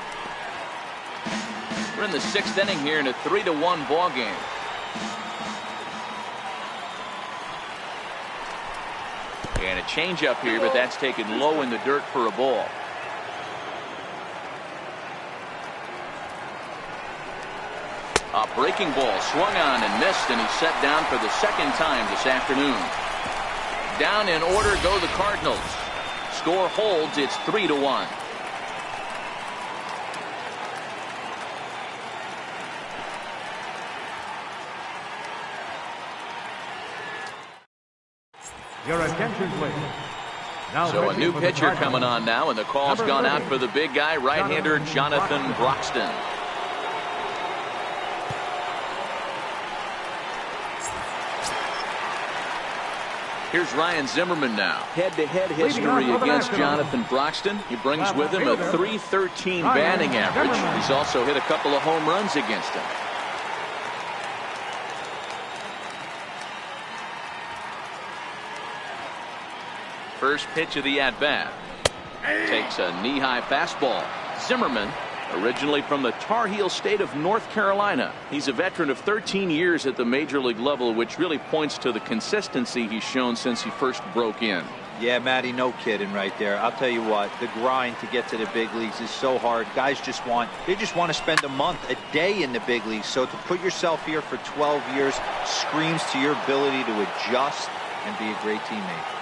A: We're in the 6th inning here in a 3-1 ball game. And a changeup here, but that's taken low in the dirt for a ball. A breaking ball swung on and missed, and he's set down for the 2nd time this afternoon. Down in order go the Cardinals. Score holds. It's 3-1.
C: Your attention, please. Now
A: So a new pitcher coming on now, and the call's gone out for the big guy, right-hander Jonathan Broxton. Here's Ryan Zimmerman now. Head-to-head history against Jonathan Broxton. He brings with him a .313 batting average. He's also hit a couple of home runs against him. First pitch of the at-bat. Takes a knee-high fastball. Zimmerman, originally from the Tar Heel state of North Carolina. He's a veteran of 13 years at the major league level, which really points to the consistency he's shown since he first broke in.
D: Yeah, Matty, no kidding right there. I'll tell you what, the grind to get to the big leagues is so hard. Guys just want to spend a month, a day in the big leagues. So to put yourself here for 12 years screams to your ability to adjust and be a great teammate.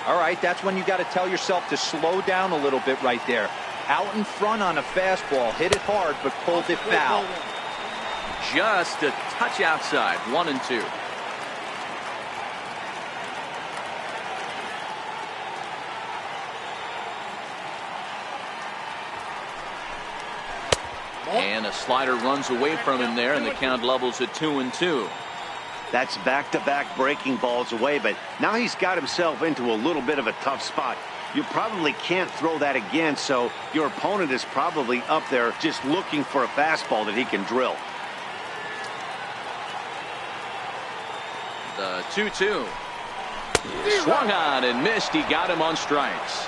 D: All right, that's when you got to tell yourself to slow down a little bit right there. Out in front on a fastball, hit it hard, but pulled it foul.
A: just a touch outside. 1-2. And a slider runs away from him there, and the count levels at 2-2.
B: That's back-to-back breaking balls away, but now he's got himself into a little bit of a tough spot. You probably can't throw that again, so your opponent is probably up there just looking for a fastball that he can drill.
A: The 2-2. Swung on and missed. He got him on strikes.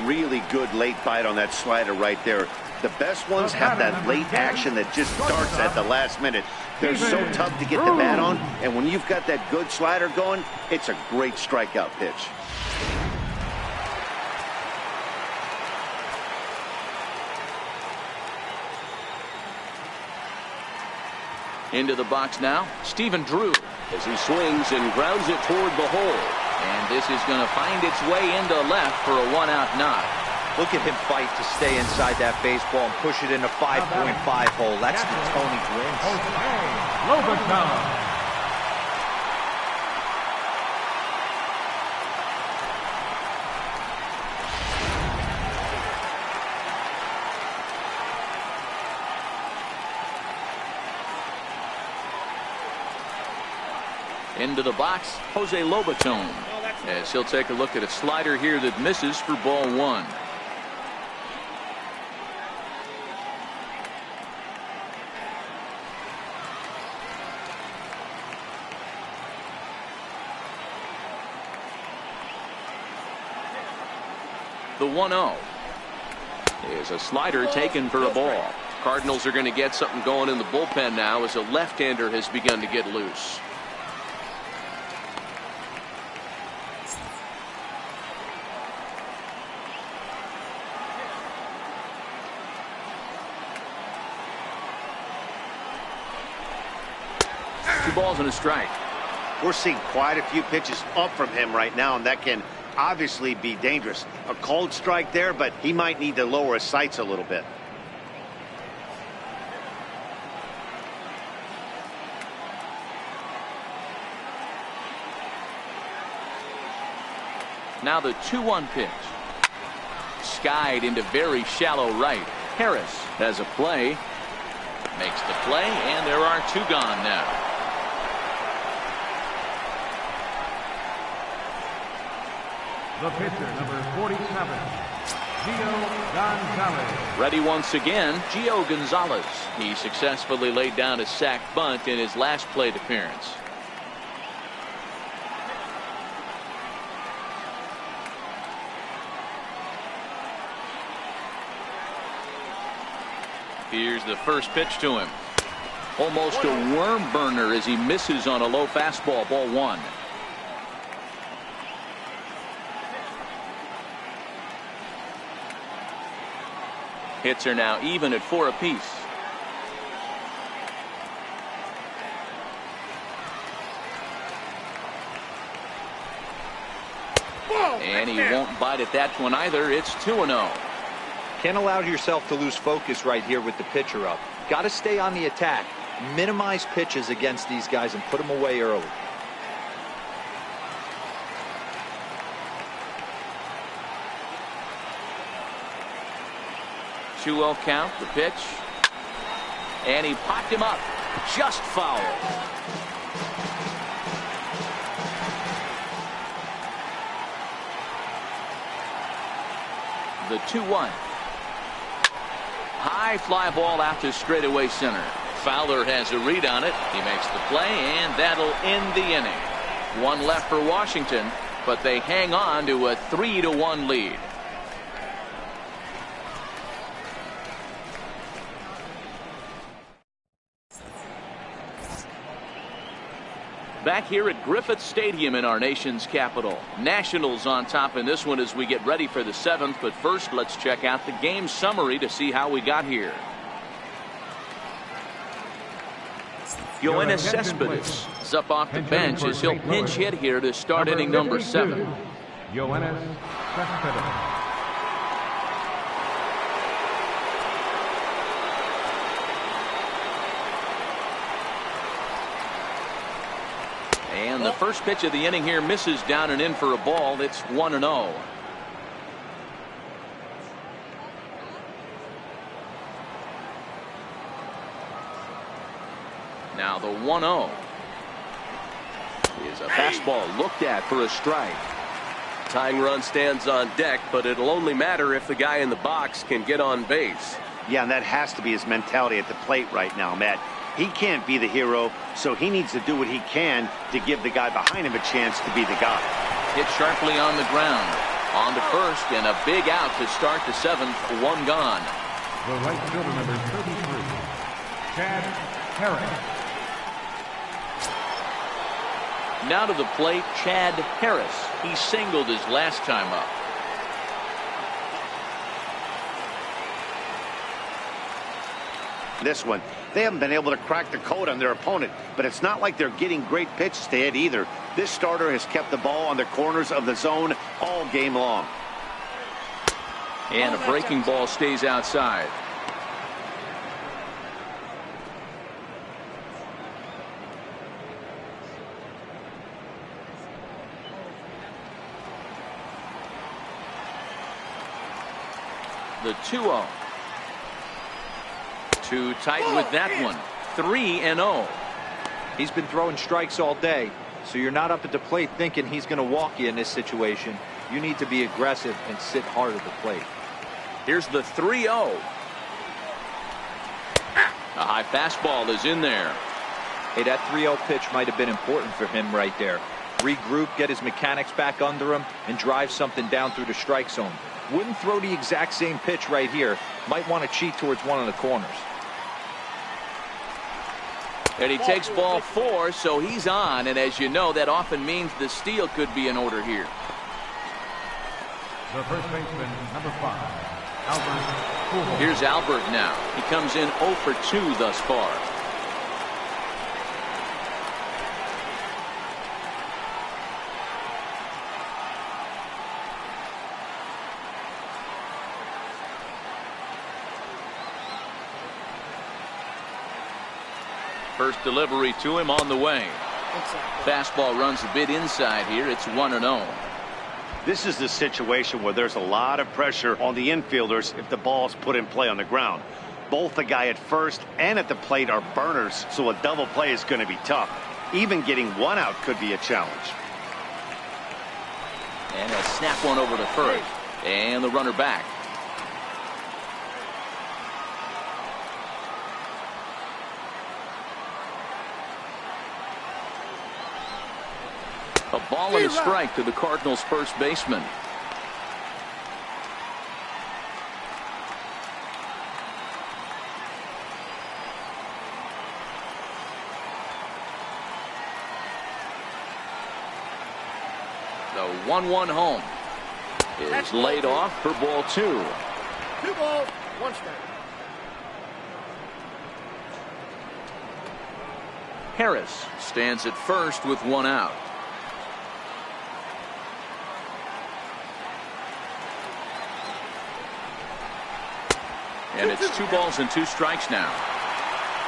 B: Really good late bite on that slider right there. The best ones have that late action that just starts at the last minute. They're so tough to get the bat on, and when you've got that good slider going, it's a great strikeout pitch.
A: Into the box now, Stephen Drew,
F: as he swings and grounds it toward the hole.
A: And this is going to find its way into left for a 1-out knock.
D: Look at him fight to stay inside that baseball and push it in a 5.5 hole. That's the Tony Gwynn.
C: Lobaton.
A: Into the box, Jose Lobaton, as he'll take a look at a slider here that misses for ball 1. The 1-0 is a slider taken for a ball.
F: Cardinals are going to get something going in the bullpen now as a left-hander has begun to get loose.
A: Two balls and a strike.
B: We're seeing quite a few pitches up from him right now, and that can obviously be dangerous. A cold strike there, but he might need to lower his sights a little bit.
A: Now the 2-1 pitch. Skied into very shallow right. Harris has a play. Makes the play, and there are 2 gone now.
C: The pitcher, number 47, Gio Gonzalez.
A: Ready once again, Gio Gonzalez. He successfully laid down a sac bunt in his last plate appearance. Here's the first pitch to him. Almost a worm burner as he misses on a low fastball. Ball 1. Hits are now even at 4 apiece. And he won't bite at that one either. It's 2-0.
D: Can't allow yourself to lose focus right here with the pitcher up. Got to stay on the attack. Minimize pitches against these guys and put them away early.
A: 2-0 count, the pitch. And he popped him up. Just foul. The 2-1. High fly ball out to straightaway center. Fowler has a read on it. He makes the play, and that'll end the inning. 1 left for Washington, but they hang on to a 3-1 lead. Back here at Griffith Stadium in our nation's capital. Nationals on top in this one as we get ready for the 7th. But first, let's check out the game summary to see how we got here. Yoenis Cespedes is up off the bench as he'll pinch hit here to start inning number 7.
C: Yoenis Cespedes.
A: And the first pitch of the inning here misses down and in for a ball. It's 1-0. Now the 1-0 is a fastball looked at for a strike.
F: Tying run stands on deck, but it'll only matter if the guy in the box can get on base.
B: Yeah, and that has to be his mentality at the plate right now, Matt. He can't be the hero, so he needs to do what he can to give the guy behind him a chance to be the guy.
A: Hit sharply on the ground. On to first, and a big out to start the seventh. One gone.
C: The right fielder, number 33, Chad Harris.
A: Now to the plate, Chad Harris. He singled his last time up.
B: This one, they haven't been able to crack the code on their opponent, but it's not like they're getting great pitches to hit either. This starter has kept the ball on the corners of the zone all game long.
A: And a breaking ball stays outside. The 2-0. Too tight with that one. 3-0.
D: He's been throwing strikes all day, so you're not up at the plate thinking he's going to walk you in this situation. You need to be aggressive and sit hard at the plate.
A: Here's the 3-0. A high fastball is in there.
D: Hey, that 3-0 pitch might have been important for him right there. Regroup, get his mechanics back under him, and drive something down through the strike zone. Wouldn't throw the exact same pitch right here. Might want to cheat towards one of the corners.
A: And he takes ball 4, so he's on. And as you know, that often means the steal could be in order here.
C: The first baseman, number 5, Albert.
A: Here's Albert now. He comes in 0 for 2 thus far. First delivery to him on the way. Fastball runs a bit inside here. It's 1-0.
B: This is the situation where there's a lot of pressure on the infielders if the ball's put in play on the ground. Both the guy at first and at the plate are burners, so a double play is going to be tough. Even getting one out could be a challenge.
A: And a snap one over to first. And the runner back. A ball and a strike to the Cardinals' first baseman. The 1-1 home is laid off for ball 2.
E: 2 balls, 1 strike.
A: Harris stands at first with 1 out. And it's 2 balls and 2 strikes now.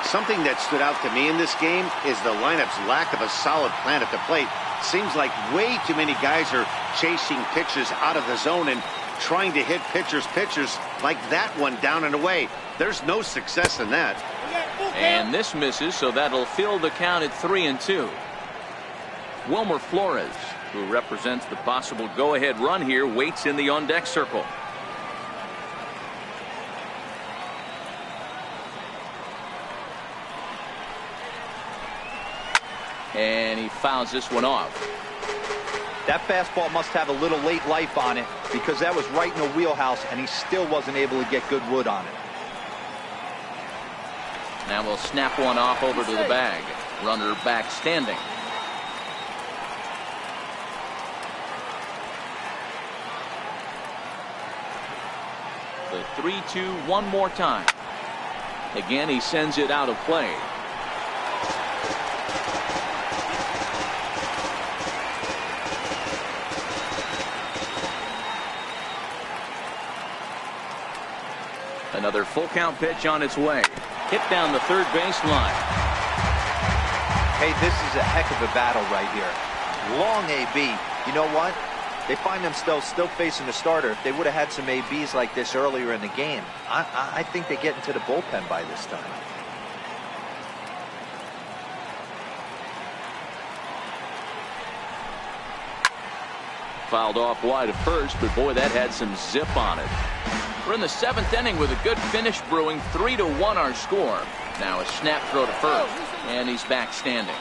B: Something that stood out to me in this game is the lineup's lack of a solid plan at the plate. Seems like way too many guys are chasing pitches out of the zone and trying to hit pitchers like that one down and away. There's no success in that.
A: And this misses, so that'll fill the count at 3-2. Wilmer Flores, who represents the possible go-ahead run here, waits in the on-deck circle. And he fouls this one off.
D: That fastball must have a little late life on it because that was right in the wheelhouse and he still wasn't able to get good wood on it.
A: Now we'll snap one off over to the bag. Runner back standing. The 3-2 one more time. Again, he sends it out of play. Another full count pitch on its way. Hit down the third baseline.
D: Hey, this is a heck of a battle right here. Long AB. You know what? They find themselves still facing the starter. If they would have had some ABs like this earlier in the game, I think they get into the bullpen by this time.
A: Fouled off wide at first, but boy, that had some zip on it. We're in the 7th inning with a good finish brewing. 3-1 our score. Now a snap throw to first, and he's back standing.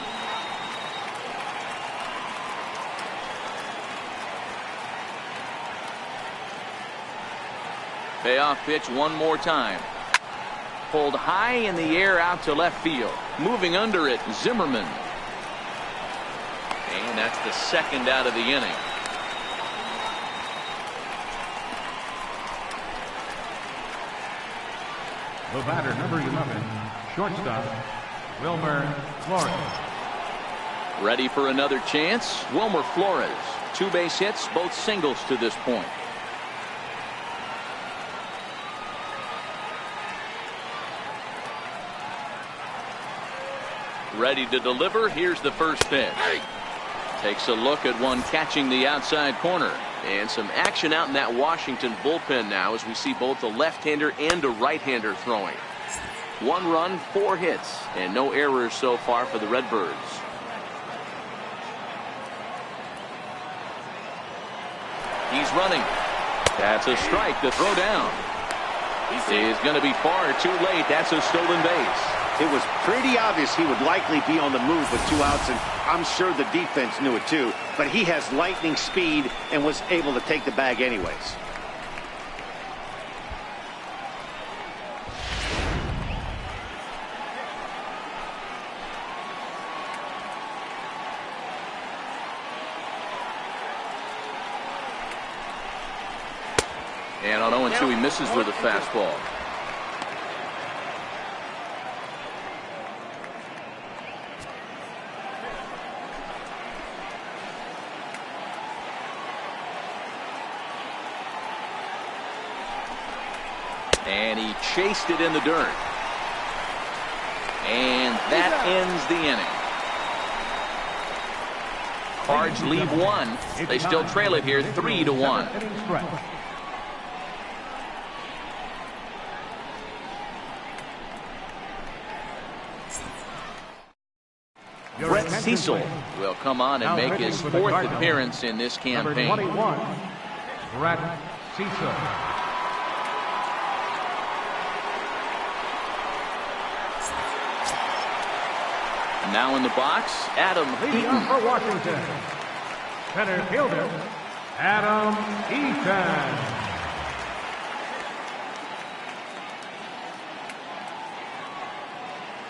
A: Payoff pitch one more time. Pulled high in the air out to left field. Moving under it, Zimmerman. And that's the second out of the inning.
C: The batter, number 11, shortstop, Wilmer Flores.
A: Ready for another chance. Wilmer Flores. 2 base hits, both singles to this point. Ready to deliver. Here's the first pitch. Takes a look at one catching the outside corner. And some action out in that Washington bullpen now as we see both a left-hander and a right-hander throwing. 1 run, 4 hits, and no errors so far for the Redbirds. He's running. That's a strike to throw down. He's going to be far too late. That's a stolen base.
B: It was pretty obvious he would likely be on the move with 2 outs, and I'm sure the defense knew it too. But he has lightning speed and was able to take the bag anyways.
A: And on 0-2, he misses with a fastball. And he chased it in the dirt. And that ends the inning. Cards leave 1. They still trail it here 3-1. Brett Cecil will come on and make his 4th appearance in this campaign.
C: Number 21, Brett Cecil.
A: Now in the box, Adam Eaton.
C: For Washington, center fielder, Adam Eaton.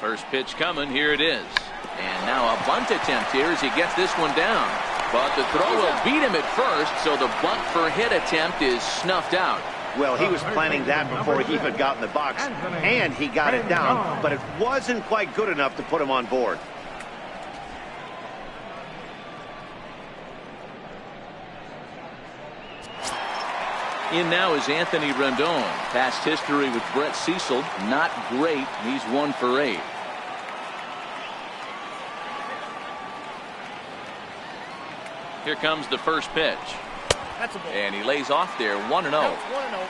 A: First pitch coming. Here it is. And now a bunt attempt here as he gets this one down. But the throw will beat him at first, so the bunt for hit attempt is snuffed out.
B: Well, he was planning that before he even got in the box, and he got it down, but it wasn't quite good enough to put him on board.
A: In now is Anthony Rendon. Past history with Brett Cecil, not great. He's 1 for 8. Here comes the first pitch.
E: That's a ball.
A: And he lays off there 1-0.
E: 1-0.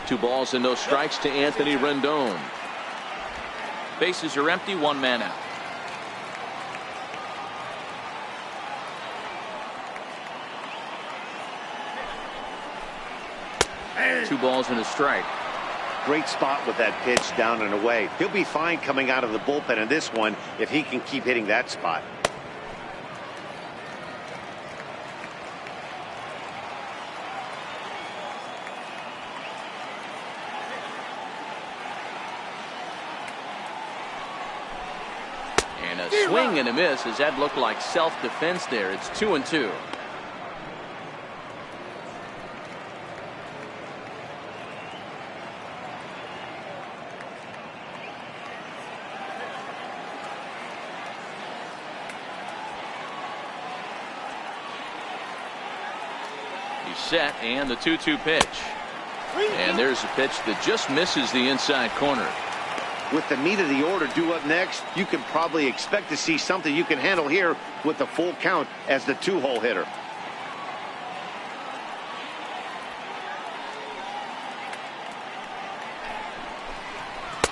A: 2 balls and no strikes to Anthony Rendon. Bases are empty, 1 man out. Two balls and a strike.
B: Great spot with that pitch down and away. He'll be fine coming out of the bullpen in this one if he can keep hitting that spot.
A: And a swing and a miss as that looked like self-defense there. It's 2-2. He's set, and the 2-2 pitch. And there's a pitch that just misses the inside corner.
B: With the meat of the order due up next, you can probably expect to see something you can handle here with the full count as the 2-hole hitter.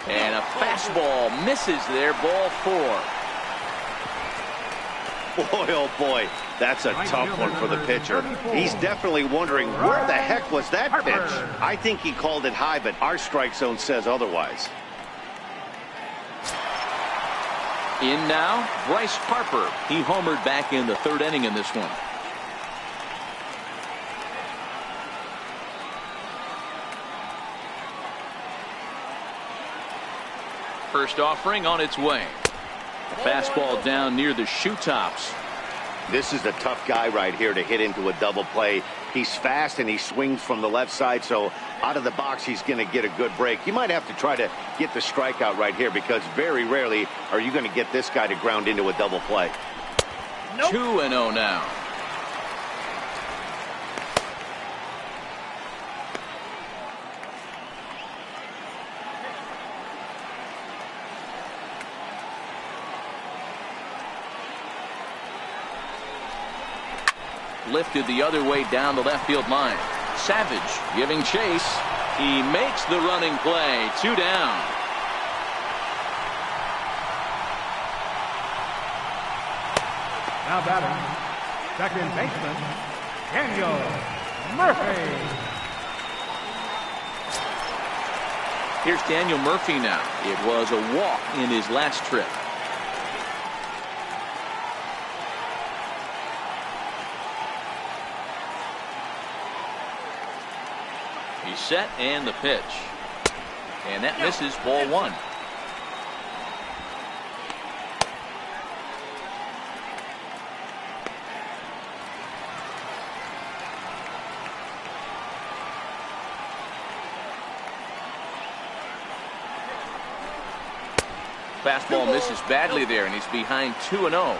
A: And a fastball misses there, ball 4.
B: Boy, oh boy, that's a tough one for the pitcher. He's definitely wondering, where the heck was that pitch? I think he called it high, but our strike zone says otherwise.
A: In now, Bryce Harper. He homered back in the 3rd inning in this one. First offering on its way. A fastball down near the shoe tops.
B: This is the tough guy right here to hit into a double play. He's fast and he swings from the left side, so out of the box he's going to get a good break. You might have to try to get the strikeout right here, because very rarely are you going to get this guy to ground into a double play.
A: 2-0 now. Lifted the other way down the left field line. Savage giving chase. He makes the running play. 2 down.
C: Now batting, second baseman, Daniel Murphy.
A: Here's Daniel Murphy now. It was a walk in his last trip. He's set, and the pitch. And that misses, ball 1. Fastball misses badly there, and he's behind 2-0.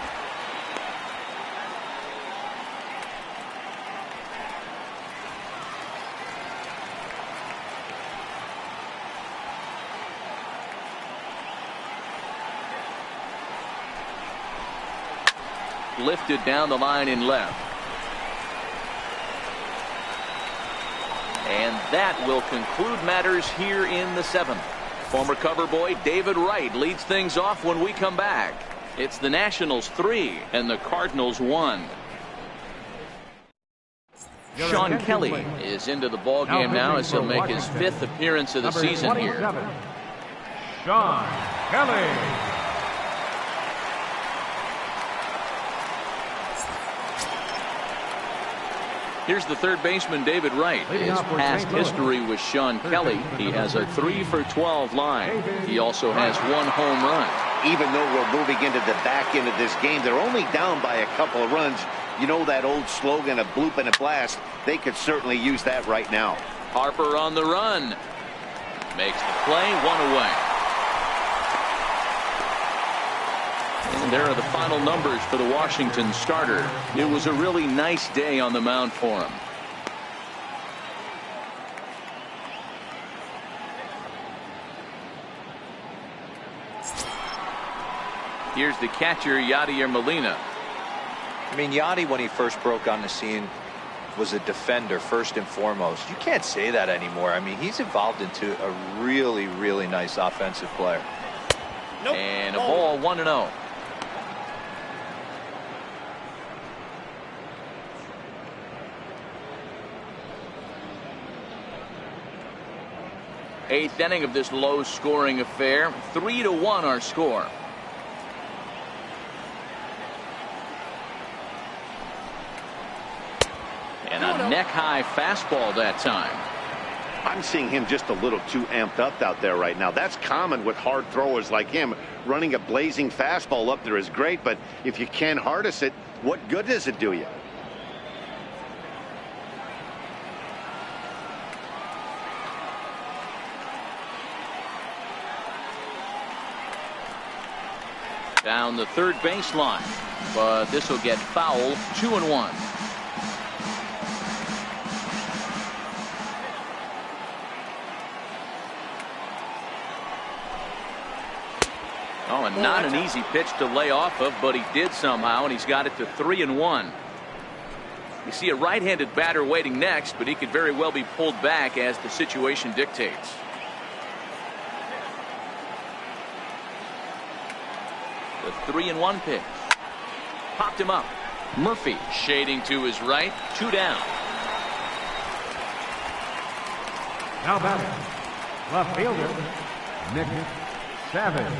A: Lifted down the line in left. And that will conclude matters here in the 7th. Former cover boy David Wright leads things off when we come back. It's the Nationals 3 and the Cardinals 1. Sean Kelly is into the ball game now as he'll make his 5th appearance of the season here.
C: Sean Kelly.
A: Here's the third baseman, David Wright. His past history with Sean Kelly. He has a 3-for-12 line. He also has 1 home run.
B: Even though we're moving into the back end of this game, they're only down by a couple of runs. You know that old slogan, a bloop and a blast? They could certainly use that right now.
A: Harper on the run. Makes the play, 1 away. And there are the final numbers for the Washington starter. It was a really nice day on the mound for him. Here's the catcher, Yadier Molina.
D: I mean, Yadi, when he first broke on the scene, was a defender first and foremost. You can't say that anymore. I mean, he's evolved into a really, really nice offensive player.
A: And a ball, 1-0. Eighth inning of this low-scoring affair. 3-1 our score. And a neck-high fastball that time.
B: I'm seeing him just a little too amped up out there right now. That's common with hard throwers like him. Running a blazing fastball up there is great, but if you can't harness it, what good does it do you?
A: Down the third baseline, but this will get foul. 2-1. Oh, and not an easy pitch to lay off of, but he did somehow, and he's got it to 3-1. You see a right-handed batter waiting next, but he could very well be pulled back as the situation dictates. The 3-1 pitch. Popped him up. Murphy shading to his right. 2 down.
C: Now batting, left fielder, Nick Savage.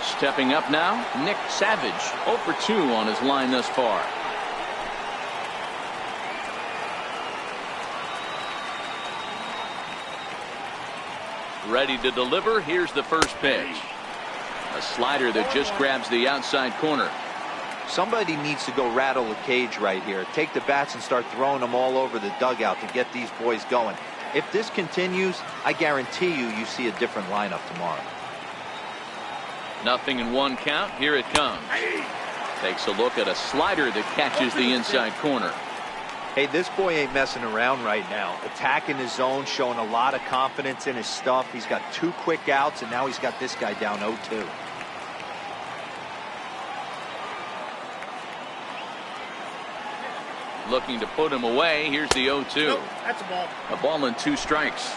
A: Stepping up now, Nick Savage. 0 for 2 on his line thus far. Ready to deliver. Here's the first pitch. A slider that just grabs the outside corner.
D: Somebody needs to go rattle the cage right here. Take the bats and start throwing them all over the dugout to get these boys going. If this continues, I guarantee you see a different lineup tomorrow.
A: 0-1 count. Here it comes. Takes a look at a slider that catches the inside corner.
D: Hey, this boy ain't messing around right now. Attacking his zone, showing a lot of confidence in his stuff. He's got 2 quick outs, and now he's got this guy down 0-2.
A: Looking to put him away. Here's the 0-2.
E: Nope, that's a ball.
A: A ball and 2 strikes.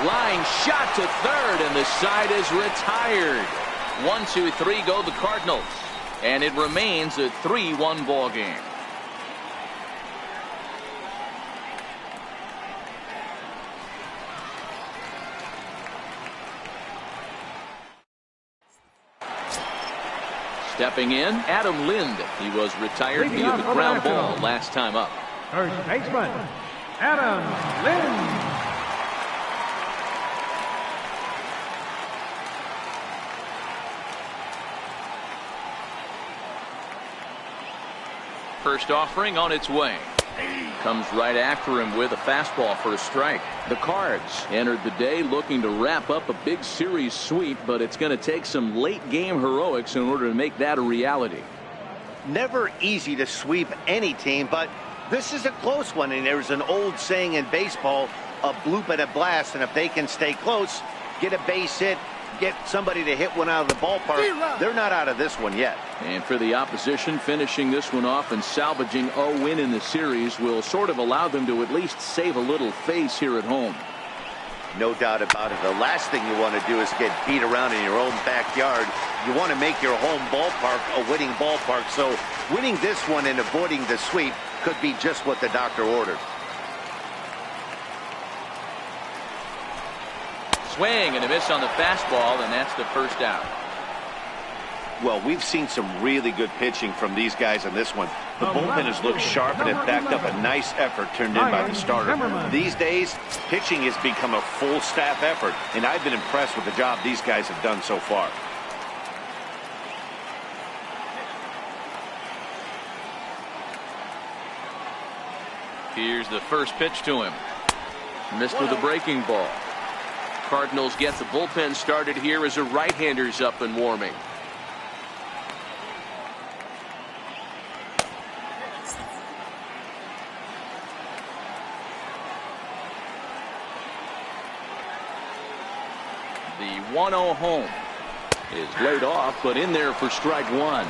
A: Line shot to third, and the side is retired. 1-2-3 go the Cardinals, and it remains a 3-1 ball game. Stepping in, Adam Lind. He was retired via the ground ball last time up.
C: First baseman, Adam Lind.
A: First offering on its way. Comes right after him with a fastball for a strike. The Cards entered the day looking to wrap up a big series sweep, but it's going to take some late game heroics in order to make that a reality.
B: Never easy to sweep any team, but this is a close one, and there's an old saying in baseball, a bloop and a blast, and if they can stay close, get a base hit, get somebody to hit one out of the ballpark, they're not out of this one yet.
A: And for the opposition, finishing this one off and salvaging a win in the series will sort of allow them to at least save a little face here at home.
B: No doubt about it. The last thing you want to do is get beat around in your own backyard. You want to make your home ballpark a winning ballpark. So winning this one and avoiding the sweep could be just what the doctor ordered.
A: Swing and a miss on the fastball, and that's the first out.
B: Well, we've seen some really good pitching from these guys in this one. The bullpen has looked sharp, and it backed up a nice effort turned in by the starter. These days, pitching has become a full staff effort, and I've been impressed with the job these guys have done so far.
A: Here's the first pitch to him. Missed with a breaking ball. Cardinals get the bullpen started here as a right-hander's up and warming. The 1-0 home is laid off, but in there for strike 1.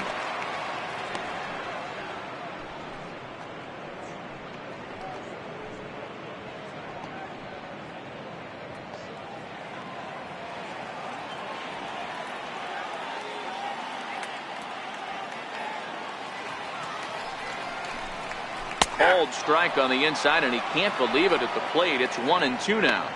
A: Called strike on the inside, and he can't believe it at the plate. It's 1-2 now.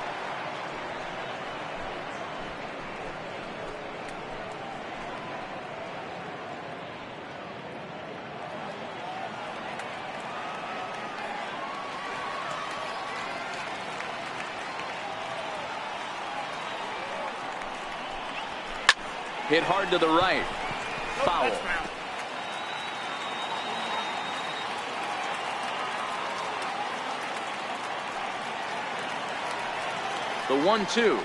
A: Hit hard to the right. Foul. The 1-2.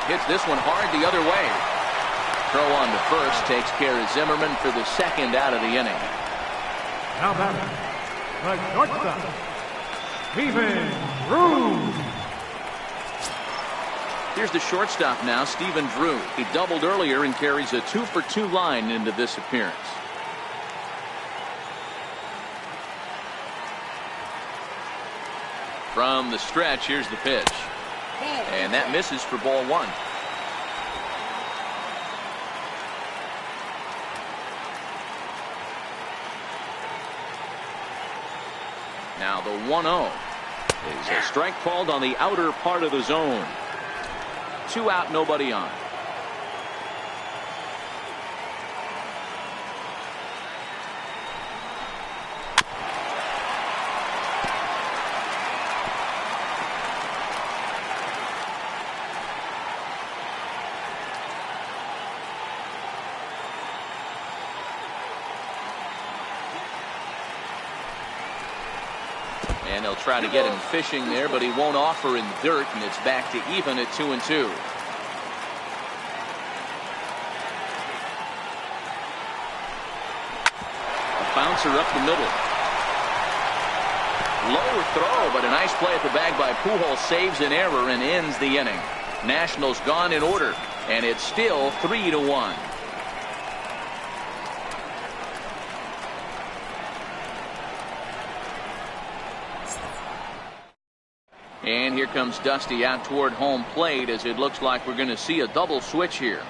A: Hits this one hard the other way. Throw on to first takes care of Zimmerman for the second out of the inning.
C: Now batting, the shortstop, Stephen Drew.
A: Here's the shortstop now, Stephen Drew. He doubled earlier and carries a 2-for-2 line into this appearance. From the stretch, here's the pitch. And that misses for ball 1. Now the 1-0 is a strike called on the outer part of the zone. 2 out, nobody on. And they'll try to get him fishing there, but he won't offer in the dirt, and it's back to even at 2-2. A bouncer up the middle. Low throw, but a nice play at the bag by Pujols saves an error and ends the inning. Nationals gone in order, and it's still 3-1. And here comes Dusty out toward home plate as it looks like we're going to see a double switch here.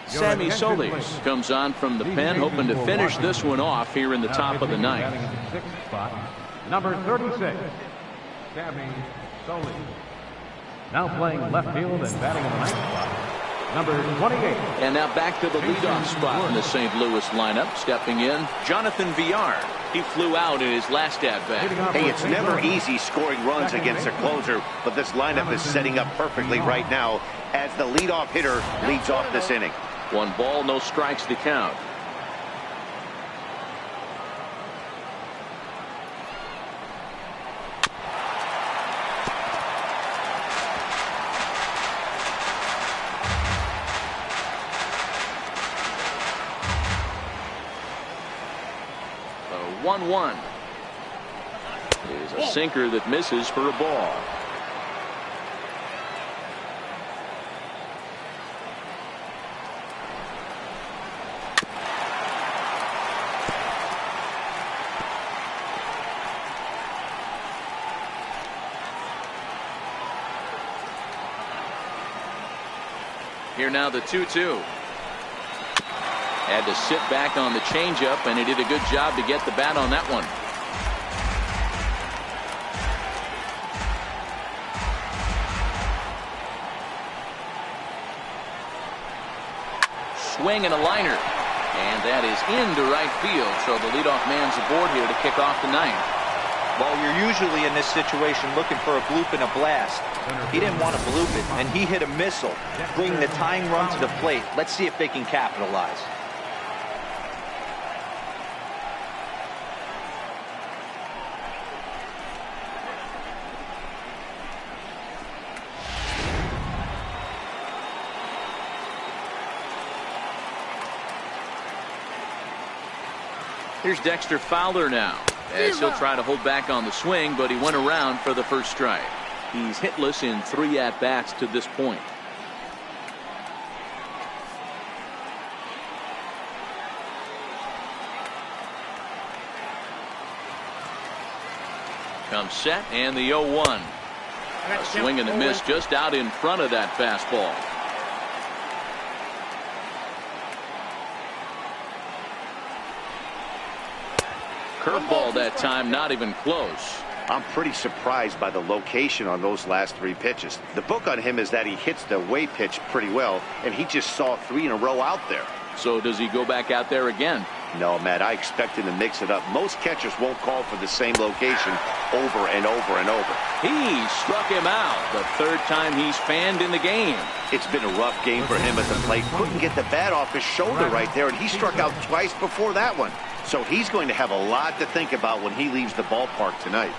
A: Sammy Solis comes on from the pen, hoping to finish this one off here in the top of the ninth.
C: Number 36, Sammy Solis. Now playing left field and batting in the ninth spot, number 28.
A: And now back to the leadoff spot in the St. Louis lineup. Stepping in, Jonathan Villar. He flew out in his last at-bat.
B: Hey, it's never easy scoring runs against a closer, but this lineup is setting up perfectly right now as the leadoff hitter leads off this inning.
A: 1 ball, no strikes to count. The 1-1 is a sinker that misses for a ball. Here now the 2-2. Had to sit back on the changeup, and he did a good job to get the bat on that one. Swing and a liner. And that is into right field. So the leadoff man's aboard here to kick off the ninth.
D: Well, you're usually in this situation looking for a bloop and a blast. He didn't want to bloop it, and he hit a missile, bringing the tying run to the plate. Let's see if they can capitalize.
A: Here's Dexter Fowler now, as he'll try to hold back on the swing, but he went around for the first strike. He's hitless in 3 at-bats to this point. Comes set, and the 0-1. A swing and a miss just out in front of that fastball. Curveball that time, not even close.
B: I'm pretty surprised by the location on those last 3 pitches. The book on him is that he hits the away pitch pretty well, and he just saw 3 in a row out there.
A: So does he go back out there again?
B: No, Matt, I expect him to mix it up. Most catchers won't call for the same location over and over and over.
A: He struck him out the 3rd time he's fanned in the game.
B: It's been a rough game for him at the plate. Couldn't get the bat off his shoulder right there, and he struck out twice before that one. So he's going to have a lot to think about when he leaves the ballpark tonight.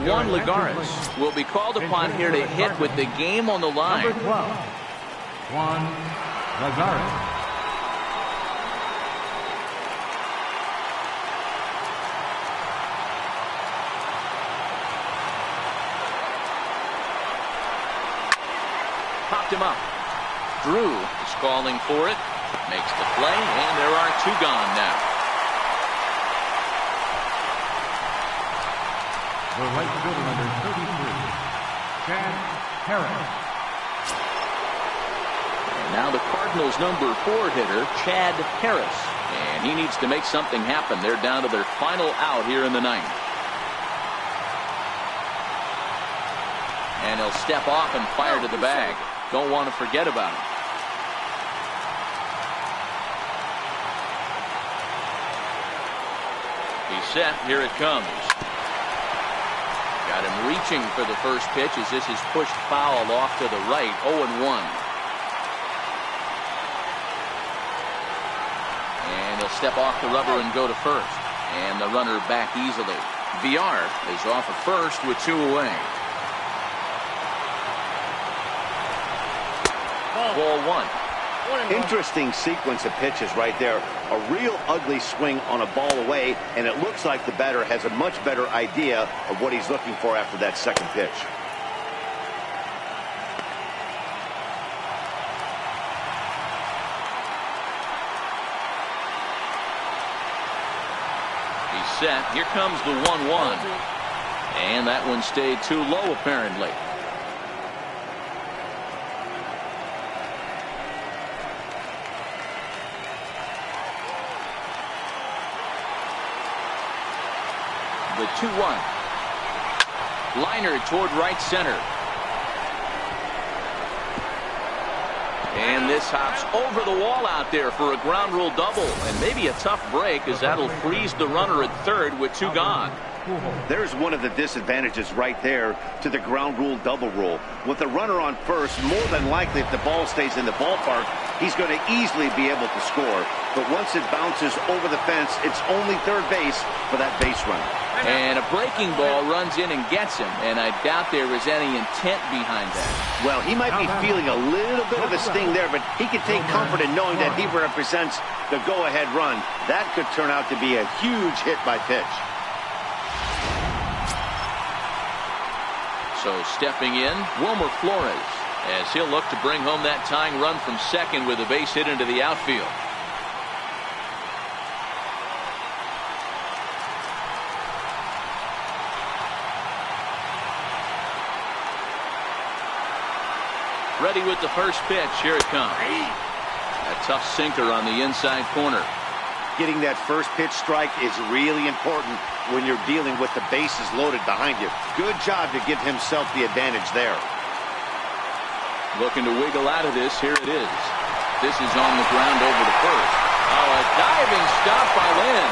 A: Juan Lagares will be called upon here to hit with the game on the line.
C: Number 12, Juan Lagares.
A: Popped him up. Drew is calling for it. Makes the play, and there are 2 gone now.
C: The right fielder, number 33, Chad Harris.
A: And now the Cardinals' number 4 hitter, Chad Harris. And he needs to make something happen. They're down to their final out here in the 9th. And he'll step off and fire to the bag. Don't want to forget about him. He's set. Here it comes. Got him reaching for the first pitch as this is pushed foul off to the right. 0-1. And he'll step off the rubber and go to first. And the runner back easily. VR is off at first with 2 away. Ball 1.
B: Interesting sequence of pitches right there. A real ugly swing on a ball away, and it looks like the batter has a much better idea of what he's looking for after that second pitch.
A: He's set. Here comes the 1-1. And that one stayed too low apparently. The 2-1. Liner toward right center. And this hops over the wall out there for a ground rule double. And maybe a tough break as that'll freeze the runner at third with 2 gone.
B: There's one of the disadvantages right there to the ground rule double rule. With the runner on first, more than likely if the ball stays in the ballpark, he's going to easily be able to score. But once it bounces over the fence, it's only third base for that base runner.
A: And a breaking ball runs in and gets him, and I doubt there is any intent behind that.
B: Well, he might be feeling a little bit of a sting there, but he can take comfort in knowing that he represents the go-ahead run. That could turn out to be a huge hit by pitch.
A: So stepping in, Wilmer Flores, as he'll look to bring home that tying run from second with a base hit into the outfield. Ready with the first pitch. Here it comes. A tough sinker on the inside corner.
B: Getting that first pitch strike is really important when you're dealing with the bases loaded behind you. Good job to give himself the advantage there.
A: Looking to wiggle out of this. Here it is. This is on the ground over the first. Oh, a diving stop by Lynn.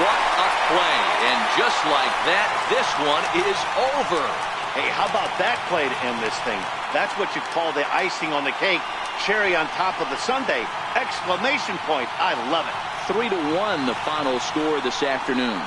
A: What a play. And just like that, this one is over.
B: Hey, how about that play to end this thing? That's what you call the icing on the cake. Cherry on top of the sundae. Exclamation point. I love it.
A: 3-1 the final score this afternoon.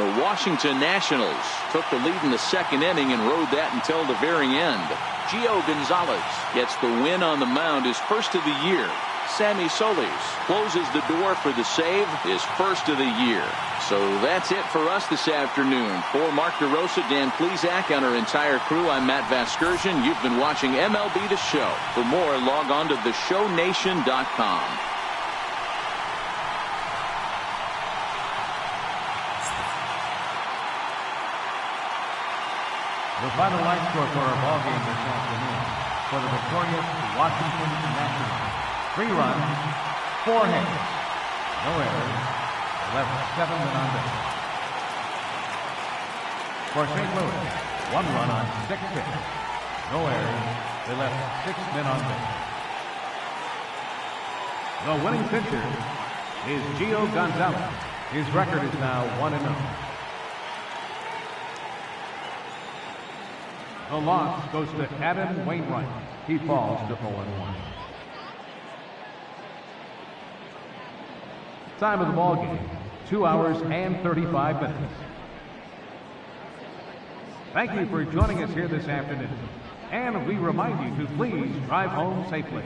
A: The Washington Nationals took the lead in the second inning and rode that until the very end. Gio Gonzalez gets the win on the mound, his first of the year. Sammy Solis closes the door for the save, his first of the year. So that's it for us this afternoon. For Mark DeRosa, Dan Plesac, and our entire crew, I'm Matt Vasgersian. You've been watching MLB The Show. For more, log on to theshownation.com.
C: The final line score for our ball game this afternoon for the victorious Washington Nationals. 3 runs, 4 hits, no errors, left 7 men on base. For St. Louis, 1 run on 6 hits, no errors, they left 6 men on base. The winning pitcher is Gio Gonzalez. His record is now 1-0. The loss goes to Adam Wainwright. He falls to 0-1. Time of the ball game, 2 hours and 35 minutes. Thank you for joining us here this afternoon. And we remind you to please drive home safely.